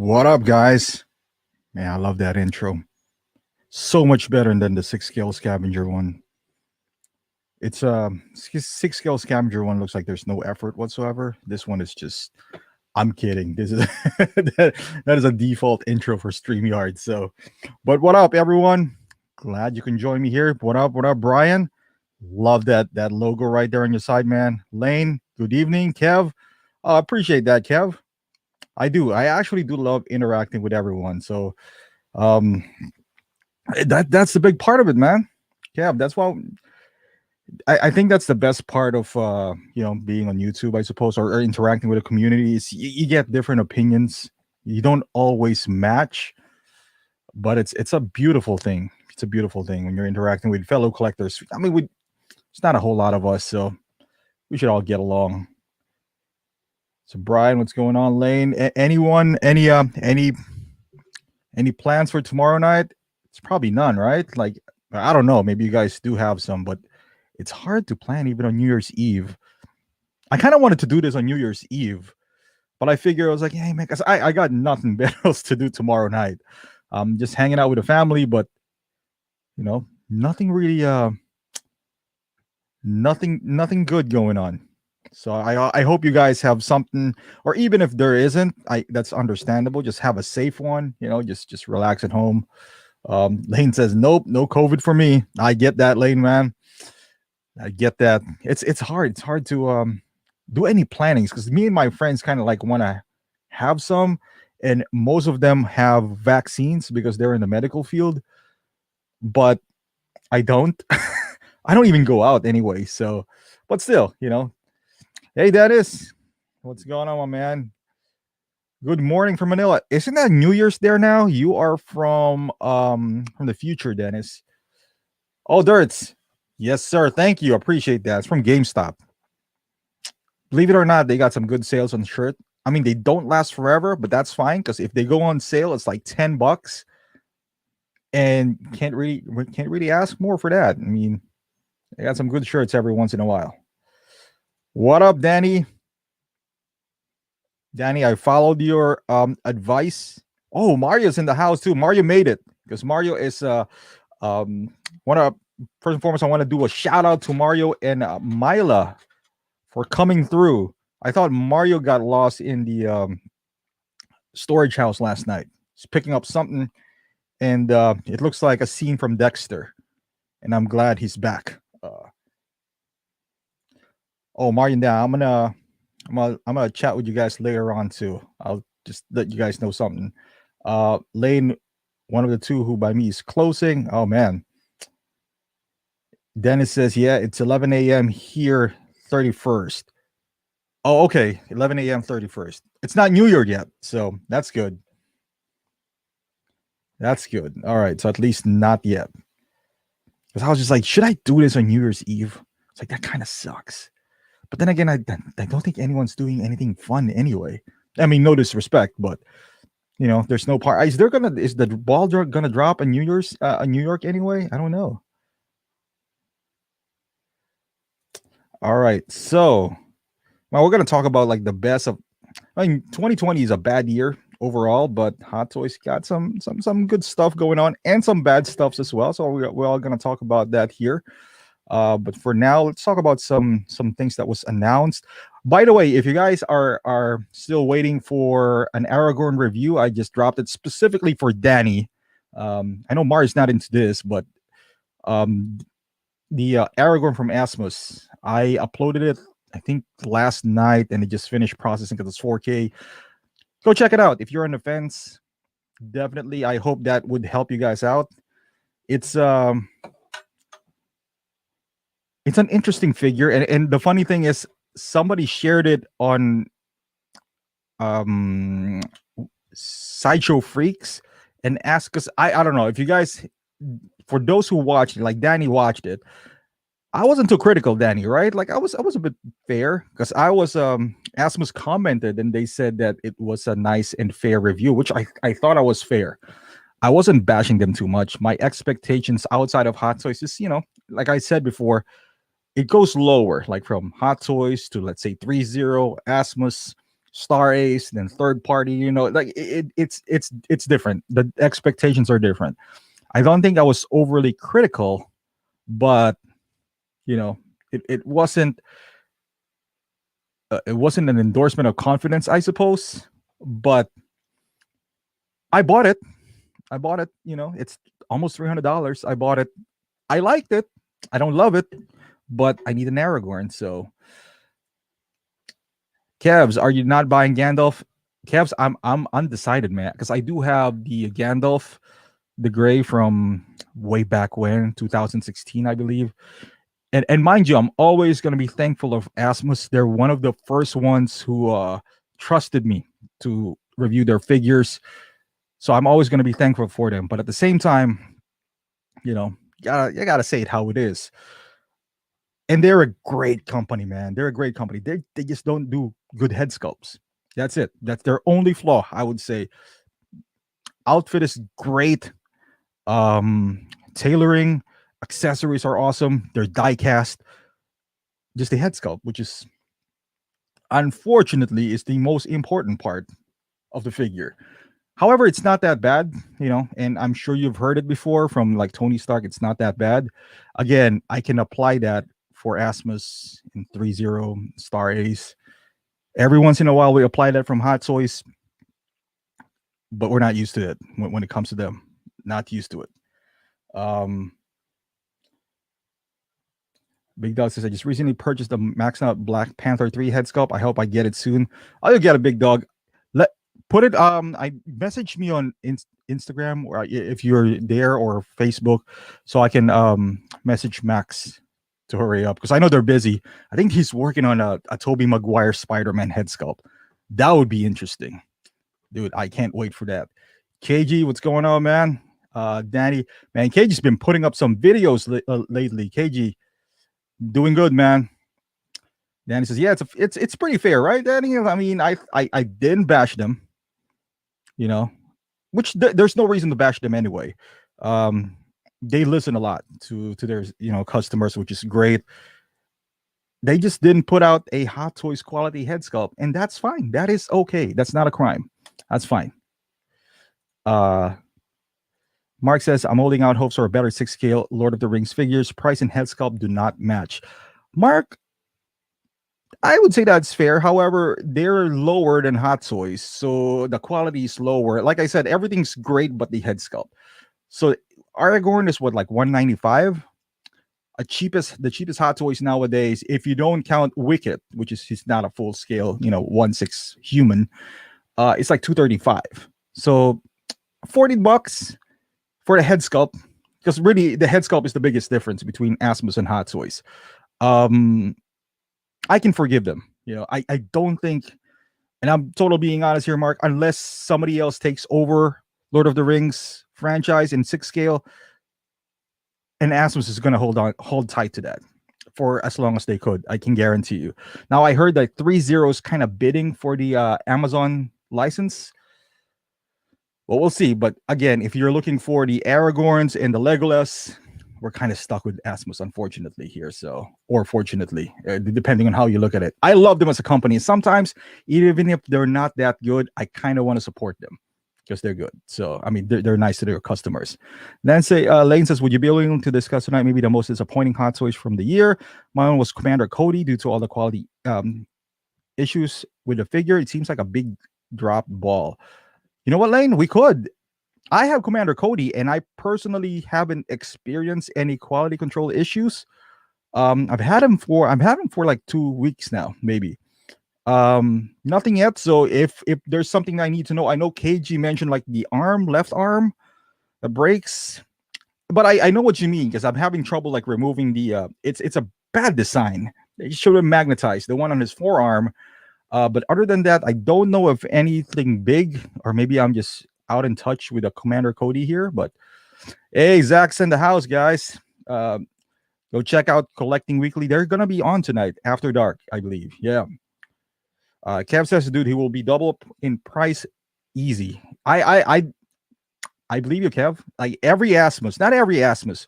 What up, guys? Man, I love that intro. So much better than the six scale scavenger one. It's six scale scavenger one looks like there's no effort whatsoever. This one is just I'm kidding. This is that is a default intro for StreamYard. So, but what up, everyone? Glad you can join me here. What up, Brian? Love that logo right there on your side, man. Lane, good evening. Kev, appreciate that, Kev. I do. I actually do love interacting with everyone. So um that's the big part of it, man. Yeah, that's why I think that's the best part of being on YouTube, I suppose, or interacting with a community is you get different opinions. You don't always match, but it's a beautiful thing. It's a beautiful thing when you're interacting with fellow collectors. I mean, it's not a whole lot of us, so we should all get along. So Brian, what's going on? Lane, anyone, any plans for tomorrow night? It's probably none, right? Like, I don't know. Maybe you guys do have some, but it's hard to plan even on New Year's Eve. I kind of wanted to do this on New Year's Eve, but I figure I was like, hey man, because I got nothing better else to do tomorrow night. Just hanging out with the family, but nothing really nothing good going on. So I hope you guys have something, or even if there isn't, that's understandable. Just have a safe one, just relax at home. Lane says nope, no COVID for me. I get that, Lane, man. I get that. It's hard. It's hard to do any plannings because me and my friends kind of like want to have some, and most of them have vaccines because they're in the medical field, but I don't. I don't even go out anyway. So, but still, Hey, Dennis, what's going on, my man? Good morning from Manila. Isn't that New Year's there now? You are from the future, Dennis. Oh, Dirts. Yes, sir. Thank you. Appreciate that. It's from GameStop. Believe it or not, they got some good sales on shirt. I mean, they don't last forever, but that's fine because if they go on sale, it's like $10, and can't really ask more for that. I mean, they got some good shirts every once in a while. What up, Danny? Danny, I followed your advice. Oh, Mario's in the house too. Mario made it because Mario is first and foremost, I want to do a shout out to Mario and Mila for coming through. I thought Mario got lost in the storage house last night. He's picking up something, and it looks like a scene from Dexter, and I'm glad he's back. Mario, now I'm gonna chat with you guys later on too. I'll just let you guys know something. Lane, one of the two who by me is closing. Oh man. Dennis says, yeah, it's 11 a.m. here, 31st. Oh, okay. 11 a.m. 31st. It's not New Year yet, so that's good. That's good. All right. So at least not yet. Because I was just like, should I do this on New Year's Eve? It's like that kind of sucks. But then again, I don't think anyone's doing anything fun anyway. I mean, no disrespect, but there's no part. Is the ball gonna drop in New York anyway? I don't know. All right, so well, we're gonna talk about like the best of. I mean, 2020 is a bad year overall, but Hot Toys got some good stuff going on and some bad stuffs as well. So we're all gonna talk about that here. But for now, let's talk about some things that was announced. By the way, if you guys are still waiting for an Aragorn review, I just dropped it specifically for Danny. I know Mario's not into this, but the Aragorn from Asmus, I uploaded it, I think, last night, and it just finished processing because it's 4K. Go check it out if you're on the fence. Definitely, I hope that would help you guys out. It's an interesting figure, and the funny thing is somebody shared it on Sideshow Freaks and asked us. I don't know if you guys, for those who watched it, like Danny watched it, I wasn't too critical, Danny, right? Like I was a bit fair because I was Asmus commented and they said that it was a nice and fair review, which I thought I was fair. I wasn't bashing them too much. My expectations outside of Hot Toys is, like I said before, it goes lower, like from Hot Toys to, let's say, 3.0, Asmus, Star Ace, then third party. Like it's different. The expectations are different. I don't think I was overly critical, but you know, it wasn't an endorsement of confidence, I suppose. But I bought it. It's almost $300. I bought it. I liked it. I don't love it, but I need an Aragorn. So, Kevs, are you not buying Gandalf? Kevs, I'm undecided, man, because I do have the Gandalf the Gray from way back when, 2016, I believe. And mind you, I'm always going to be thankful of Asmus. They're one of the first ones who trusted me to review their figures. So I'm always going to be thankful for them. But at the same time, you gotta say it how it is. And they're a great company, man. They're a great company. They just don't do good head sculpts. That's it. That's their only flaw, I would say. Outfit is great. Tailoring, accessories are awesome. They're die cast. Just the head sculpt, which is unfortunately is the most important part of the figure. However, it's not that bad, and I'm sure you've heard it before from like Tony Stark. It's not that bad. Again, I can apply that for Asmus in 3-0 Star Ace. Every once in a while, we apply that from Hot Toys, but we're not used to it when it comes to them. Not used to it. Big Dog says, I just recently purchased a Max Out Black Panther 3 head sculpt. I hope I get it soon. I'll get a Big Dog. Put it. I message me on Instagram, or if you're there, or Facebook, so I can message Max to hurry up, because I know they're busy. I think he's working on a Tobey Maguire Spider-Man head sculpt. That would be interesting, dude. I can't wait for that. KG, what's going on, man? Danny, man, KG's been putting up some videos lately. KG, doing good, man. Danny says, yeah, it's pretty fair, right, Danny? I mean, I didn't bash them. Which there's no reason to bash them anyway. They listen a lot to their customers, which is great. They just didn't put out a Hot Toys quality head sculpt, and that's fine. That is okay. That's not a crime. That's fine. Mark says, I'm holding out hopes for a better 6-scale Lord of the Rings figures. Price and head sculpt do not match. Mark, I would say that's fair. However, they're lower than Hot Toys, so the quality is lower. Like I said, everything's great but the head sculpt. So Aragorn is what, like $195? The cheapest Hot Toys nowadays, if you don't count Wicket, which is he's not a full scale, 1/6 human, it's like $235. So $40 for the head sculpt, because really the head sculpt is the biggest difference between Asmus and Hot Toys. I can forgive them. I don't think, and I'm totally being honest here, Mark, unless somebody else takes over Lord of the Rings franchise in 6 scale, and Asmus is going to hold tight to that for as long as they could. I can guarantee you. Now, I heard that 3-0 is kind of bidding for the Amazon license. Well, we'll see. But again, if you're looking for the Aragorns and the Legolas, we're kind of stuck with Asmus, unfortunately, here. So, or fortunately, depending on how you look at it. I love them as a company. Sometimes, even if they're not that good, I kind of want to support them because they're good. So, I mean, they're nice to their customers. Lane says, would you be willing to discuss tonight maybe the most disappointing Hot Toys from the year? Mine was Commander Cody due to all the quality issues with the figure. It seems like a big drop ball. You know what, Lane? We could. I have Commander Cody, and I personally haven't experienced any quality control issues. I've had him for like 2 weeks now, maybe. Nothing yet. So if there's something I need to know, I know KG mentioned like the left arm, the brakes, but I know what you mean, because I'm having trouble like removing the. It's a bad design. They should have magnetized the one on his forearm. But other than that, I don't know if anything big, or maybe I'm just out in touch with a Commander Cody here. But hey, Zach's in the house, guys. Go check out Collecting Weekly. They're gonna be on tonight after dark, I believe. Yeah. Kev says, dude, he will be double up in price, easy. I believe you, Kev. Like every Asmus, not every Asmus,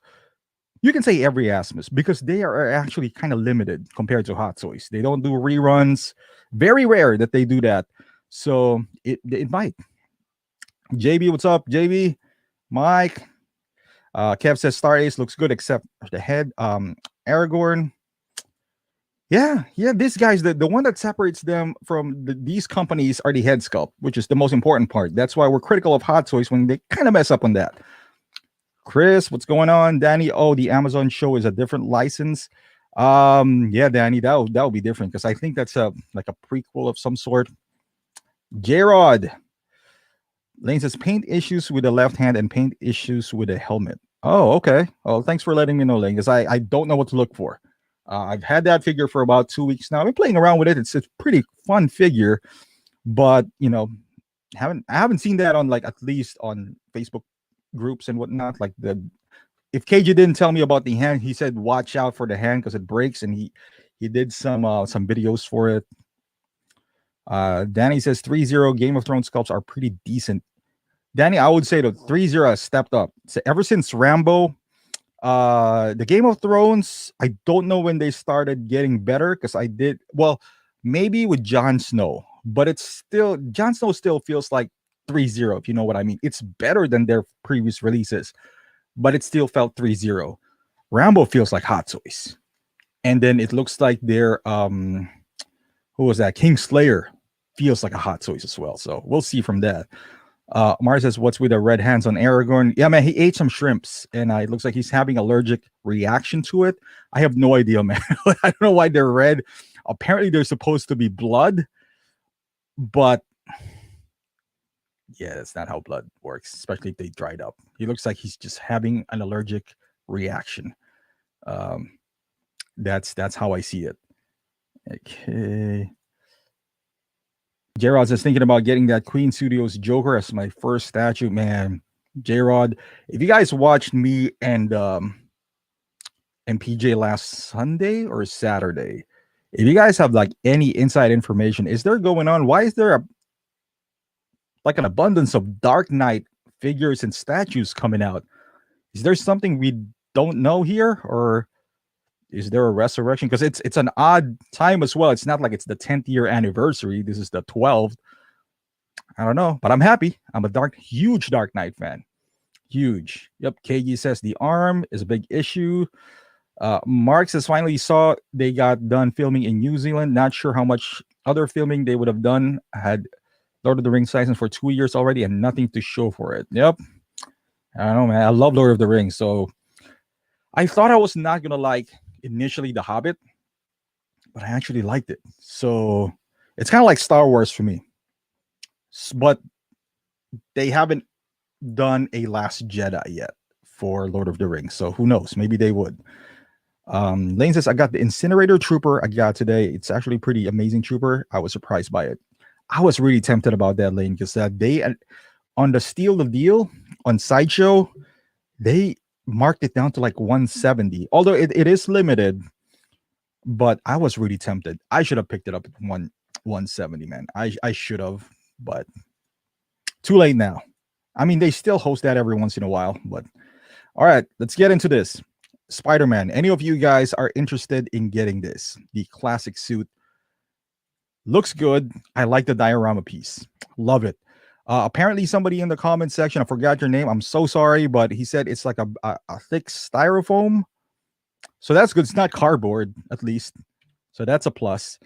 You can say every Asmus because they are actually kind of limited compared to Hot Toys. They don't do reruns. Very rare that they do that. So it might. JB, what's up? JB, Mike. Kev says Star Ace looks good except the head. Aragorn. Yeah. This guy's the one that separates them from these companies are the head sculpt, which is the most important part. That's why we're critical of Hot Toys when they kind of mess up on that. Chris, what's going on? Danny, oh, the Amazon show is a different license. Yeah, Danny, that'll be different because I think that's like a prequel of some sort. J-Rod. Lane says paint issues with the left hand and paint issues with the helmet. Oh, okay. Oh, thanks for letting me know, Lane, because I don't know what to look for. I've had that figure for about 2 weeks now. I've been playing around with it. It's a pretty fun figure, but I haven't seen that on like at least on Facebook groups and whatnot. Like if KJ didn't tell me about the hand, he said watch out for the hand because it breaks, and he did some videos for it. Danny says 3-0 Game of Thrones sculpts are pretty decent. Danny, I would say the 3-0 has stepped up. So ever since Rambo, the Game of Thrones, I don't know when they started getting better because maybe with Jon Snow, but it's still Jon Snow still feels like 3-0, if you know what I mean. It's better than their previous releases, but it still felt 3-0. Rambo feels like Hot Toys. And then it looks like their who was that? Kingslayer feels like a Hot Toys as well. So we'll see from that. Mars says, what's with the red hands on Aragorn? Yeah, man, he ate some shrimps and it looks like he's having allergic reaction to it. I have no idea, man. I don't know why they're red. Apparently they're supposed to be blood, but yeah, that's not how blood works, especially if they dried up. He looks like he's just having an allergic reaction. That's how I see it. Okay. J-Rod says, thinking about getting that Queen Studios Joker as my first statue. Man, J-Rod, if you guys watched me and PJ last Sunday or Saturday, if you guys have like any inside information, is there going on? Why is there an abundance of Dark Knight figures and statues coming out? Is there something we don't know here, or is there a resurrection? Because it's an odd time as well. It's not like it's the 10th year anniversary. This is the 12th. I don't know, but I'm happy. I'm a huge Dark Knight fan. Huge. Yep. KG says the arm is a big issue. Mark says finally saw they got done filming in New Zealand. Not sure how much other filming they would have done. Had Lord of the Rings license for 2 years already and nothing to show for it. Yep. I don't know, man. I love Lord of the Rings. So I thought I was not going to like initially The Hobbit, but I actually liked it. So it's kind of like Star Wars for me. But they haven't done a Last Jedi yet for Lord of the Rings. So who knows? Maybe they would. Lane says, I got the Incinerator Trooper I got today. It's actually pretty amazing trooper. I was surprised by it. I was really tempted about that, Lane, because they on the Steal the Deal on Sideshow, they marked it down to like 170. Although it is limited, but I was really tempted. I should have picked it up at 170, man. I should have, but too late now. I mean, they still host that every once in a while, but all right, let's get into this. Spider-Man. Any of you guys are interested in getting this? The classic suit looks good. I like the diorama piece. Love it. Apparently somebody in the comment section, I forgot your name, I'm so sorry, but he said it's like a thick styrofoam. So that's good. It's not cardboard, at least. So that's a plus.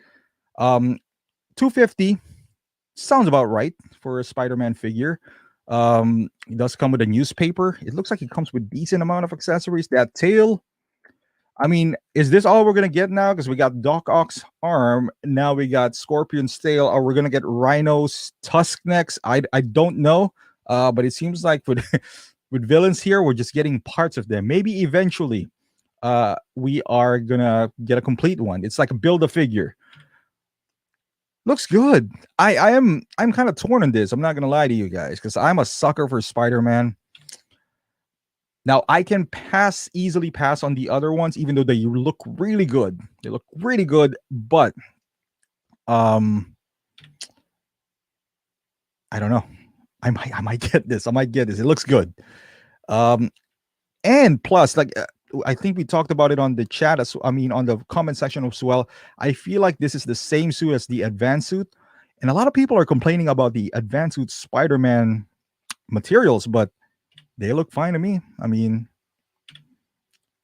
$250 sounds about right for a Spider-Man figure. It does come with a newspaper. It looks like it comes with decent amount of accessories. That tail, I mean, is this all we're gonna get now? Because we got Doc Ock's arm, now we got Scorpion's tail. Are we gonna get Rhino's tusk next? I don't know. But it seems like with with villains here, we're just getting parts of them. Maybe eventually we are gonna get a complete one. It's like a build a figure. Looks good. I'm kind of torn on this. I'm not gonna lie to you guys, because I'm a sucker for Spider-Man. Now I can easily pass on the other ones, even though they look really good. They look really good, but I don't know. I might get this. It looks good. And plus, like I think we talked about it on the chat on the comment section as well. I feel like this is the same suit as the advanced suit, and a lot of people are complaining about the advanced suit Spider-Man materials, but they look fine to me. I mean,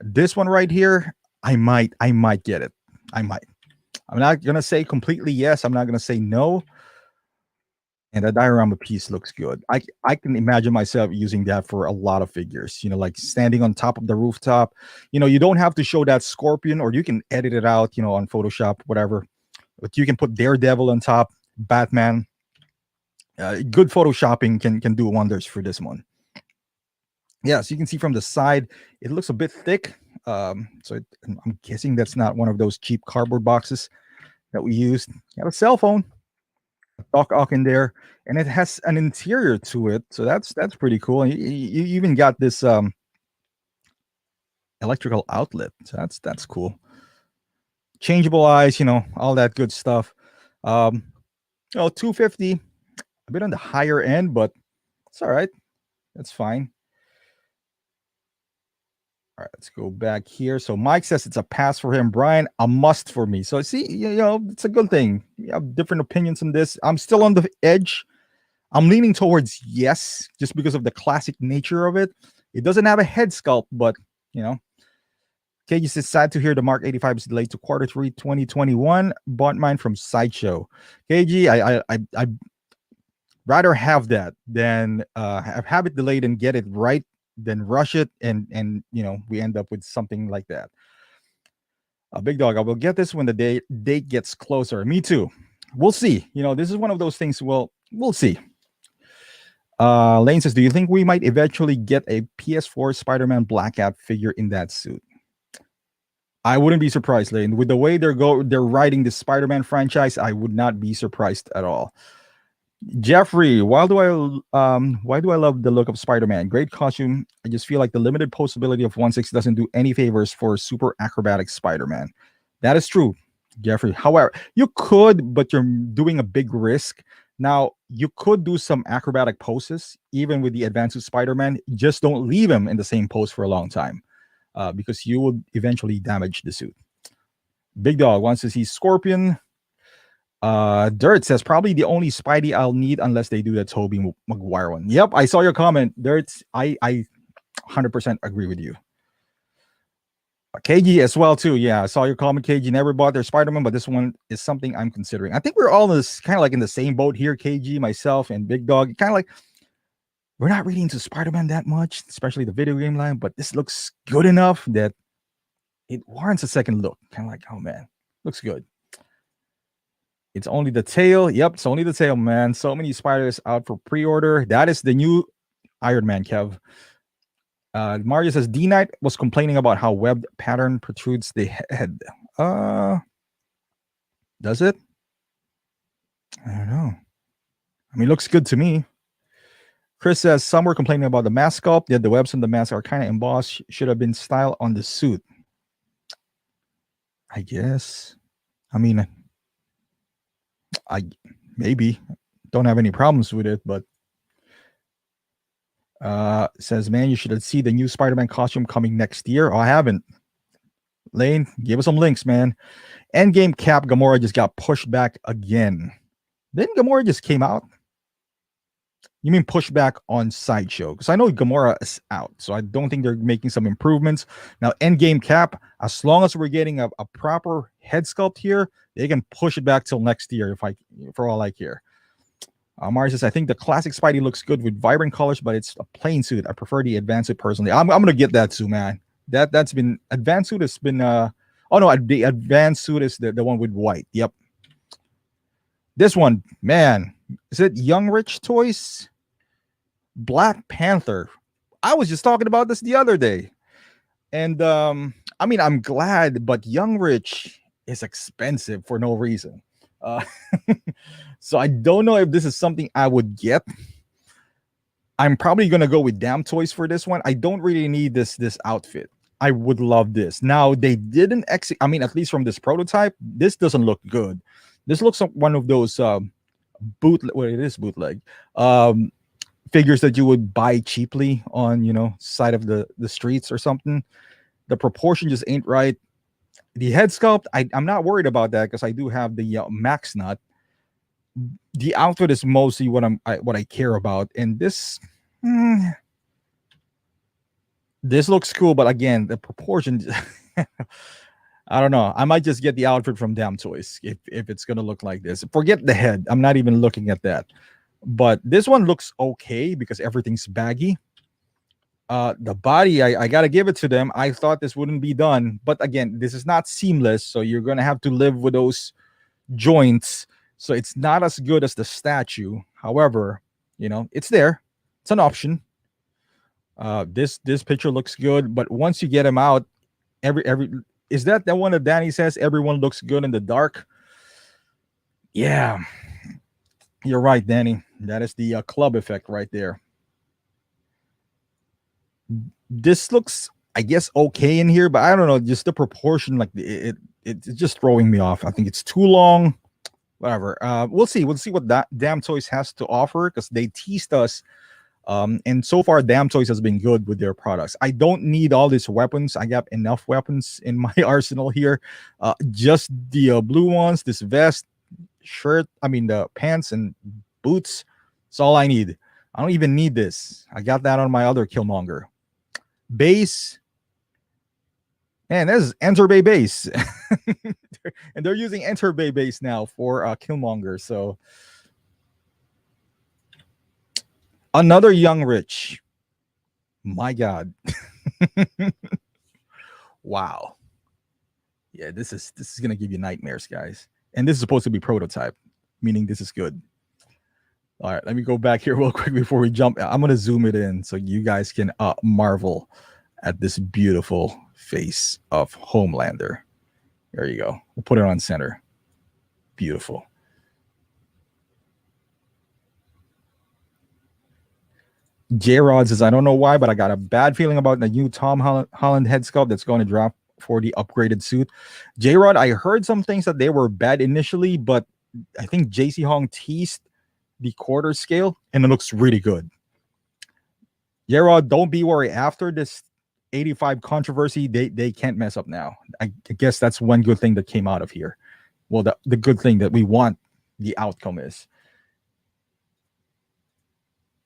this one right here, I might get it. I might. I'm not gonna say completely yes. I'm not gonna say no. And the diorama piece looks good. I can imagine myself using that for a lot of figures. Like standing on top of the rooftop. You don't have to show that scorpion, or you can edit it out. On Photoshop, whatever. But you can put Daredevil on top, Batman. Good photoshopping can do wonders for this one. Yeah, so you can see from the side, it looks a bit thick. I'm guessing that's not one of those cheap cardboard boxes that we used. Got a cell phone, Doc Ock in there, and it has an interior to it, so that's pretty cool. And you even got this electrical outlet, so that's cool. Changeable eyes, all that good stuff. $250, a bit on the higher end, but it's all right. That's fine. All right, let's go back here. So Mike says it's a pass for him. Brian, a must for me. So see, it's a good thing. You have different opinions on this. I'm still on the edge. I'm leaning towards yes, just because of the classic nature of it. It doesn't have a head sculpt, but KG says sad to hear the Mark 85 is delayed to Q3 2021. Bought mine from Sideshow. KG, I rather have that than have it delayed and get it right, then rush it and we end up with something like that. Big Dog, I will get this when the date gets closer. Me too. We'll see. This is one of those things. Well, we'll see. Lane says, do you think we might eventually get a PS4 Spider-Man Blackout figure in that suit? I wouldn't be surprised, Lane. With the way they're writing the Spider-Man franchise, I would not be surprised at all. Jeffrey, why do I love the look of Spider-Man? Great costume. I just feel like the limited possibility of 1/6 doesn't do any favors for super acrobatic Spider-Man. That is true, Jeffrey. However, you could, but you're doing a big risk. Now, you could do some acrobatic poses, even with the advanced Spider-Man. Just don't leave him in the same pose for a long time, because you would eventually damage the suit. Big Dog wants to see Scorpion. Dirt says probably the only Spidey I'll need unless they do the Tobey Maguire one. Yep, I saw your comment. Dirt, I 100% agree with you. KG as well too. Yeah, I saw your comment. KG never bought their Spider-Man, but this one is something I'm considering. I think we're all kind of like in the same boat here. KG, myself, and Big Dog. Kind of like we're not really into Spider-Man that much, especially the video game line. But this looks good enough that it warrants a second look. Kind of like, oh man, looks good. It's only the tail. Yep, it's only the tail, man. So many spiders out for pre-order. That is the new Iron Man, Kev. Mario says D-Knight was complaining about how webbed pattern protrudes the head. Does it? I don't know. I mean, it looks good to me. Chris says some were complaining about the mask sculpt. Yeah, the webs on the mask are kind of embossed. Should have been style on the suit. I guess. I mean, I maybe don't have any problems with it, but says, man, you should see the new Spider-Man costume coming next year. Oh, I haven't. Lane, give us some links, man. Endgame Cap Gamora just got pushed back again. Didn't Gamora just came out? You mean push back on Sideshow? Because I know Gamora is out, so I don't think they're making some improvements. Now, Endgame Cap, as long as we're getting a proper head sculpt here, they can push it back till next year, for all I care. Mars says, I think the classic Spidey looks good with vibrant colors, but it's a plain suit. I prefer the advanced suit personally. I'm gonna get that too, man. That's been advanced suit has been oh no, the advanced suit is the one with white. Yep. This one, man, is it Young Rich Toys? Black Panther. I was just talking about this the other day. And I mean, I'm glad, but Young Rich is expensive for no reason. So I don't know if this is something I would get. I'm probably gonna go with Damn Toys for this one. I don't really need this outfit. I would love this. Now they didn't I mean, at least from this prototype, this doesn't look good. This looks like one of those bootleg. Well, it is bootleg. Figures that you would buy cheaply on side of the streets or something. The proportion just ain't right. The head sculpt, I'm not worried about that because I do have the max nut. The outfit is mostly what I care about, and this looks cool, but again, the proportion. I don't know. I might just get the outfit from Damn Toys if it's gonna look like this. Forget the head. I'm not even looking at that. But this one looks okay because everything's baggy. The body, I gotta give it to them. I thought this wouldn't be done, but again, this is not seamless, so you're gonna have to live with those joints. So it's not as good as the statue. However, it's there. It's an option. This picture looks good, but once you get him out, every is that the one that Danny says everyone looks good in the dark? Yeah, you're right, Danny. That is the club effect right there. This looks, I guess, okay in here, but I don't know, just the proportion, like it's just throwing me off. I think it's too long. Whatever. We'll see what that Damn Toys has to offer because they teased us. And so far, Damn Toys has been good with their products. I don't need all these weapons. I got enough weapons in my arsenal here. Just the blue ones, this vest, shirt, the pants and boots. That's all I need. I don't even need this. I got that on my other Killmonger. Base. Man, there's Enter Bay base. And they're using Enter Bay base now for Killmonger. So another young rich. My God. Wow. Yeah, this is gonna give you nightmares, guys. And this is supposed to be prototype, meaning this is good. All right, let me go back here real quick before we jump. I'm gonna zoom it in so you guys can marvel at this beautiful face of Homelander. There you go. We'll put it on center. Beautiful. J-Rod says, I don't know why, but I got a bad feeling about the new Tom Holland head sculpt that's going to drop for the upgraded suit. J-Rod, I heard some things that they were bad initially, but I think JC Hong teased the quarter scale, and it looks really good. J-Rod, don't be worried. After this 85 controversy, they can't mess up now. I guess that's one good thing that came out of here. Well, the good thing that we want the outcome is.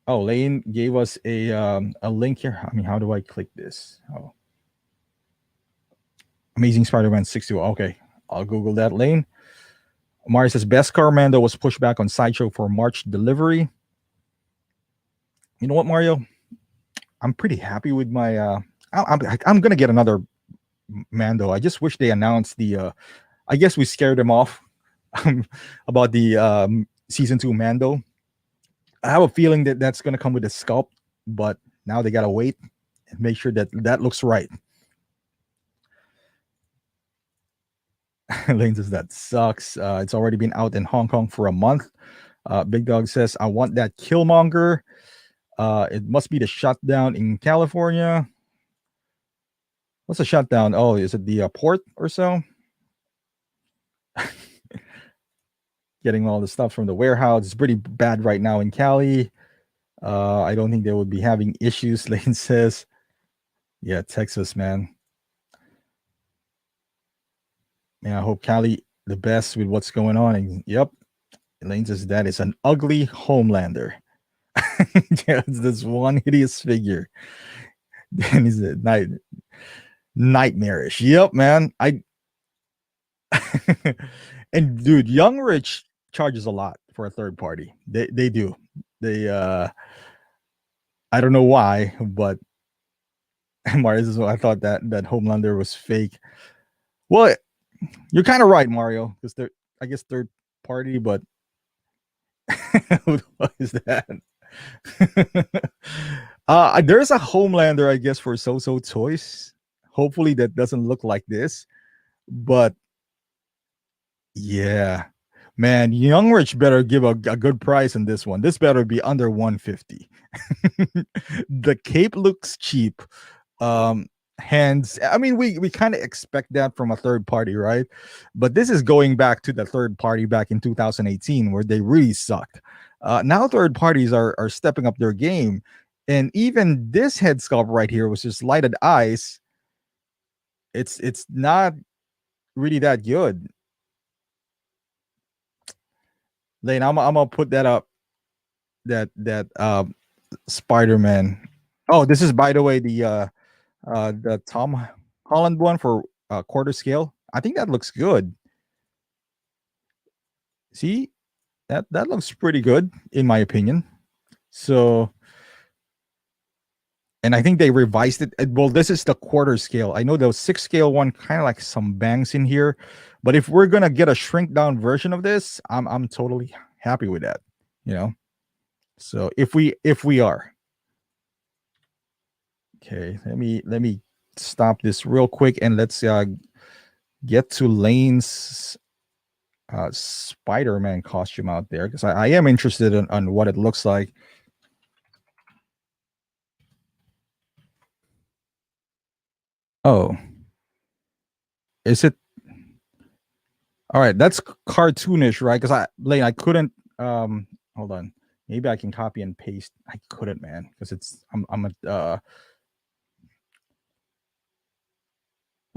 Oh, Lane gave us a link here. How do I click this? Oh, Amazing Spider-Man 62. Okay, I'll Google that, Lane. Mario says, Beskar Mando was pushed back on Sideshow for March delivery. You know what, Mario? I'm pretty happy with my... I'm going to get another Mando. I just wish they announced the... I guess we scared them off about the Season 2 Mando. I have a feeling that that's going to come with a sculpt, but now they got to wait and make sure that looks right. Lane says that sucks. It's already been out in Hong Kong for a month. Big Dog says, I want that Killmonger. It must be the shutdown in California. What's a shutdown? Oh, is it the port or so? Getting all the stuff from the warehouse. It's pretty bad right now in Cali. I don't think they would be having issues, Lane says. Yeah, Texas, man. Man, I hope Cali the best with what's going on. And yep, Elaine says that is an ugly Homelander. Yeah, it's this one hideous figure. Then he's a nightmarish. Yep, man. And dude, Young Rich charges a lot for a third party. They do. They I don't know why, but Mario, I thought that Homelander was fake. Well, you're kind of right, Mario, because they're, I guess, third party, but what is that? There's a Homelander, I guess, for So Toys. Hopefully that doesn't look like this, but yeah, man, Young Rich better give a good price on this one. This better be under 150. The cape looks cheap. Hands, I mean, we kind of expect that from a third party, right? But this is going back to the third party back in 2018 where they really sucked. Now third parties are stepping up their game, and even this head sculpt right here was just lighted eyes. It's not really that good. Lane, I'm gonna put that up. That Spider-Man. Oh, this is, by the way, the Tom Holland one for quarter scale. I think that looks good. See, that looks pretty good in my opinion. So, and I think they revised it. Well, this is the quarter scale. I know the 6 scale one kind of like some bangs in here, but if we're gonna get a shrink down version of this, I'm totally happy with that. You know. So if we are okay, let me stop this real quick and let's get to Lane's Spider-Man costume out there, because I am interested in on what it looks like. Oh, is it? All right, that's cartoonish, right? Because Lane, I couldn't. Hold on, maybe I can copy and paste. I couldn't, man, because I'm a.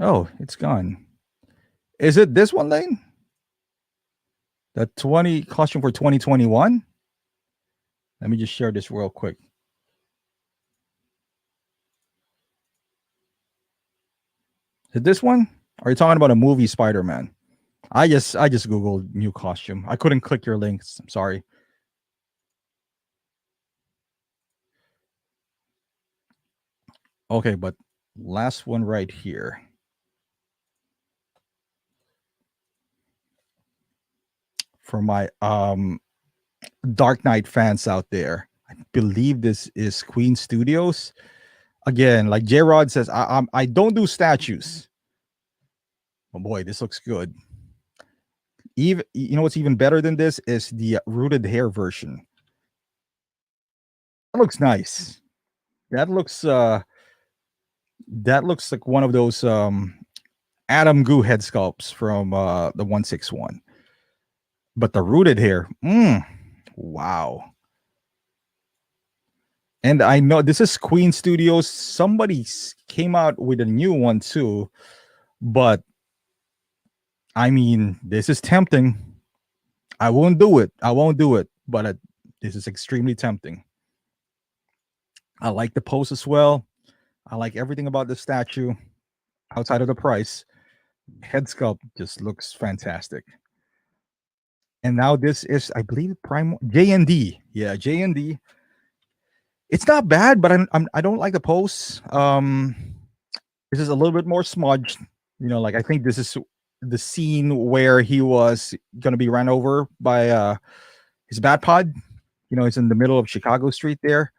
Oh, it's gone. Is it this one, Lane? The 20 costume for 2021. Let me just share this real quick. Is it this one? Are you talking about a movie Spider-Man? I just googled new costume. I couldn't click your links. I'm sorry. Okay, but last one right here. For my Dark Knight fans out there, I believe this is Queen Studios. Again, like J Rod says, I don't do statues. Oh boy, this looks good. Even, you know what's even better than this is the rooted hair version. That looks nice. That looks like one of those Adam Goo head sculpts from the 161. But the rooted hair, wow. And I know this is Queen Studios. Somebody came out with a new one too, but I mean, this is tempting. I won't do it. But this is extremely tempting. I like the pose as well. I like everything about the statue outside of the price. Head sculpt just looks fantastic. And now this is, I believe, Prime JND. Yeah, JND. It's not bad, but I don't like the pose. This is a little bit more smudged. You know, like I think this is the scene where he was gonna be run over by his bat pod. You know, it's in the middle of Chicago Street there.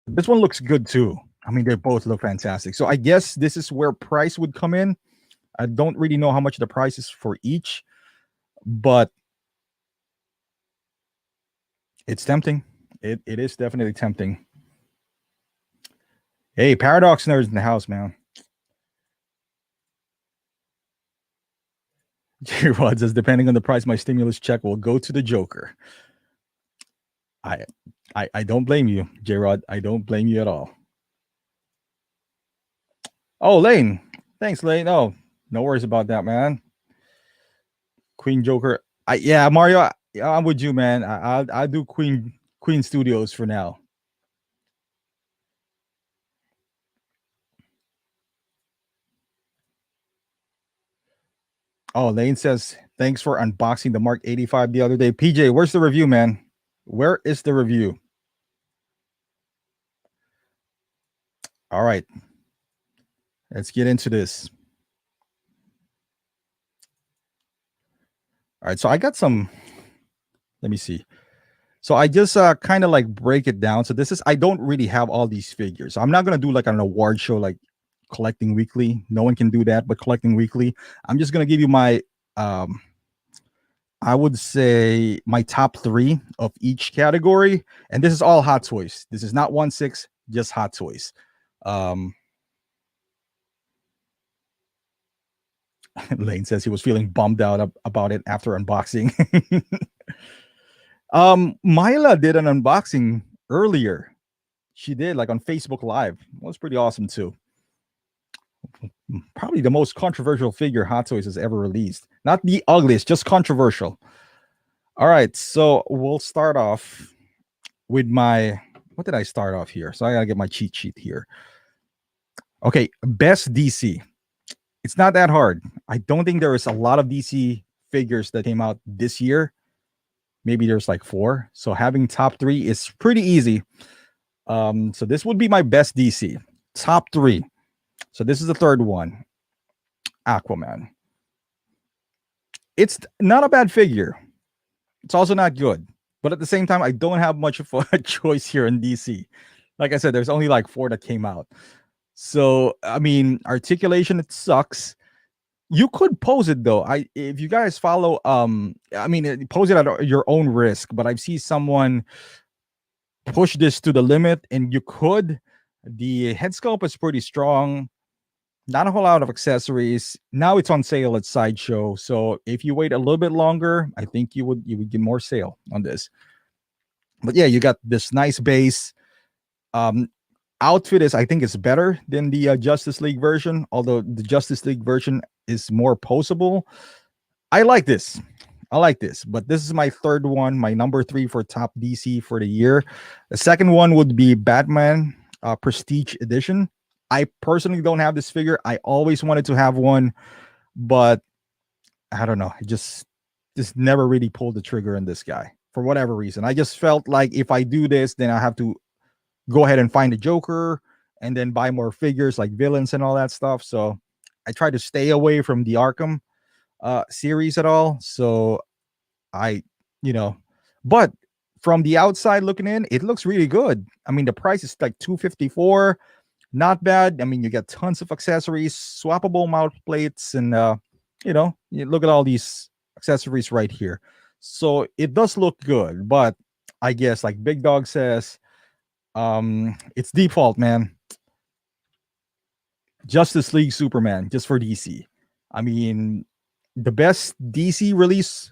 This one looks good too. I mean, they both look fantastic. So I guess this is where price would come in. I don't really know how much the price is for each, but it's tempting. It is definitely tempting. Hey, Paradox nerds in the house, man. J-Rod says, depending on the price, my stimulus check will go to the Joker. I don't blame you, J-Rod. I don't blame you at all. Oh, Lane. Thanks, Lane. Oh, no worries about that, man. Queen Joker. Yeah, Mario, I'm with you, man. I'll do Queen Studios for now. Oh, Lane says, thanks for unboxing the Mark 85 the other day. PJ, where's the review, man? Where is the review? All right. Let's get into this. All right. So I got some, let me see. So I just kind of like break it down. So this is, I don't really have all these figures. So I'm not going to do like an award show, like collecting weekly. No one can do that, but collecting weekly. I'm just going to give you my, I would say my top 3 of each category. And this is all Hot Toys. This is not 1/6, just Hot Toys. Lane says he was feeling bummed out about it after unboxing. Myla did an unboxing earlier. She did, like on Facebook Live. It was pretty awesome too. Probably the most controversial figure Hot Toys has ever released. Not the ugliest, just controversial. All right, so we'll start off with my. What did I start off here? So I gotta get my cheat sheet here. Okay, best DC. It's not that hard. I don't think there is a lot of DC figures that came out this year. Maybe there's like 4. So having top 3 is pretty easy. So this would be my best DC. Top 3. So this is the third one. Aquaman. It's not a bad figure. It's also not good. But at the same time, I don't have much of a choice here in DC. Like I said, there's only like 4 that came out. So, I mean, articulation, it sucks. You could pose it though. If you guys follow, I mean, pose it at your own risk. But I've seen someone push this to the limit, and you could. The head sculpt is pretty strong. Not a whole lot of accessories. Now it's on sale at Sideshow. So if you wait a little bit longer, I think you would get more sale on this. But yeah, you got this nice base. Outfit I think is better than the Justice League version, although the Justice League version is more poseable. I like this, but this is my third one, my number 3 for top DC for the year. The second one would be Batman Prestige Edition. I personally don't have this figure. I always wanted to have one, but I don't know. I just never really pulled the trigger on this guy for whatever reason. I just felt like if I do this, then I have to go ahead and find a Joker and then buy more figures like villains and all that stuff. So I try to stay away from the Arkham series at all. So but from the outside looking in, it looks really good. I mean, the price is like $254. Not bad. I mean, you get tons of accessories, swappable mouth plates, and you look at all these accessories right here. So it does look good, but I guess like Big Dog says, it's default, man. Justice League Superman just for DC. I mean, the best DC release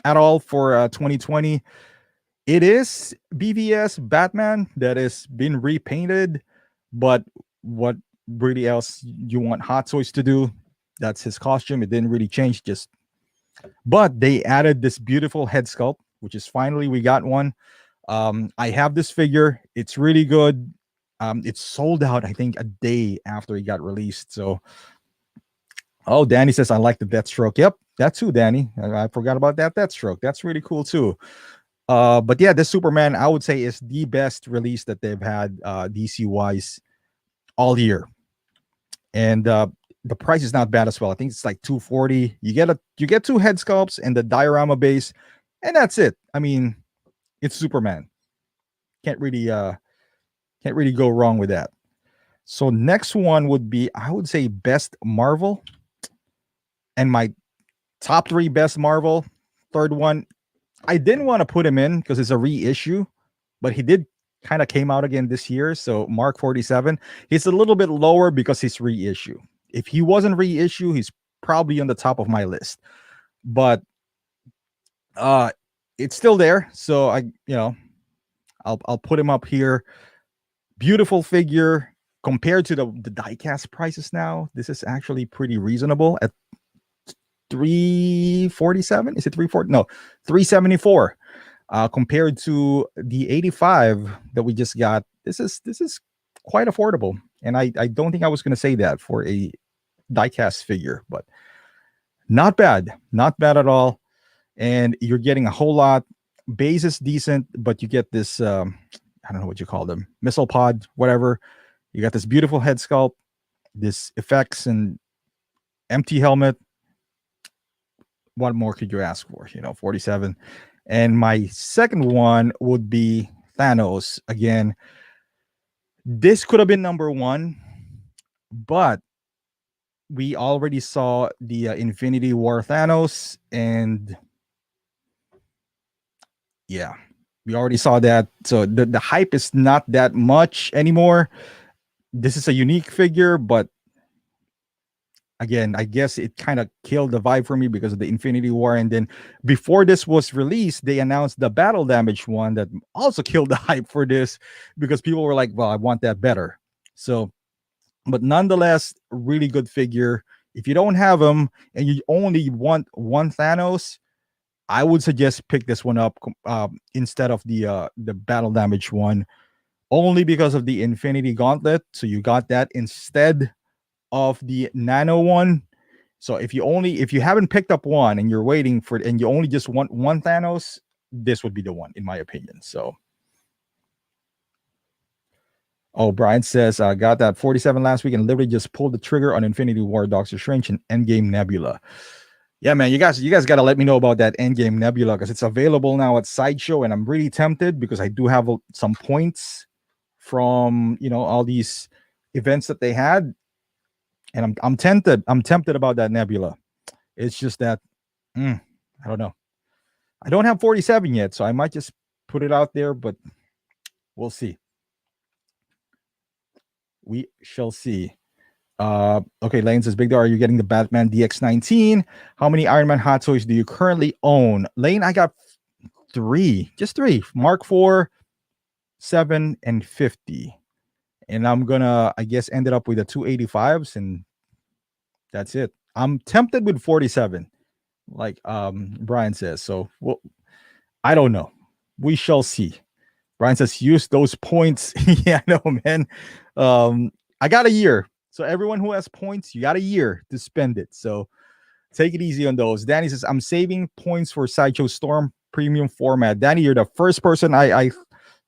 at all for 2020, it is BBTS Batman that has been repainted. But what really else you want Hot Toys to do? That's his costume. It didn't really change, but they added this beautiful head sculpt, which is finally we got one. I have this figure. It's really good. It's sold out, I think, a day after it got released. So, oh, Danny says, I like the Deathstroke. Yep, that too, Danny. I forgot about that Deathstroke. That's really cool too. But yeah, this Superman, I would say, is the best release that they've had DC-wise all year. And the price is not bad as well. I think it's like $240. You get 2 head sculpts and the diorama base, and that's it. I mean, it's Superman. Can't really go wrong with that. So next one would be, I would say, best Marvel. And my top 3 best Marvel. Third one, I didn't want to put him in because it's a reissue, but he did kind of came out again this year. So Mark 47, he's a little bit lower because he's reissue. If he wasn't reissue, he's probably on the top of my list. But it's still there. So I'll put him up here. Beautiful figure compared to the diecast prices now. This is actually pretty reasonable at $347. Is it 340? No, $374. Compared to the 85 that we just got, this is quite affordable. And I don't think I was going to say that for a diecast figure, but not bad at all. And you're getting a whole lot. Base is decent, but you get this I don't know what you call them, missile pod, whatever. You got this beautiful head sculpt, this effects and empty helmet. What more could you ask for? 47. And my second one would be Thanos. Again, this could have been number 1, but we already saw the Infinity War Thanos, and yeah, we already saw that. So the hype is not that much anymore. This is a unique figure, but again, I guess it kind of killed the vibe for me because of the Infinity War. And then before this was released, they announced the battle damage one that also killed the hype for this because people were like, well, I want that better. So but nonetheless, really good figure. If you don't have him and you only want one Thanos, I would suggest pick this one up instead of the battle damage one, only because of the Infinity Gauntlet. So you got that instead of the Nano one. So if you haven't picked up one and you're waiting for it and you only just want one Thanos, this would be the one in my opinion. So oh, Brian says, I got that 47 last week and literally just pulled the trigger on Infinity War, Doctor Strange, and Endgame Nebula. Yeah, man, you guys got to let me know about that Endgame Nebula because it's available now at Sideshow, and I'm really tempted because I do have some points from all these events that they had, and I'm tempted. I'm tempted about that Nebula. It's just that I don't know. I don't have 47 yet, so I might just put it out there, but we'll see. We shall see. Okay, Lane says, Big Dog, are you getting the Batman DX19? How many Iron Man hot toys do you currently own? Lane, I got just three. Mark 4, 7, and 50. And I'm gonna, I guess, ended up with the 285s, and that's it. I'm tempted with 47, like Brian says. So, well, I don't know. We shall see. Brian says, use those points. Yeah, I know, man. I got a year. So everyone who has points, you got a year to spend it. So take it easy on those. Danny says, I'm saving points for Sideshow Storm premium format. Danny, you're the first person I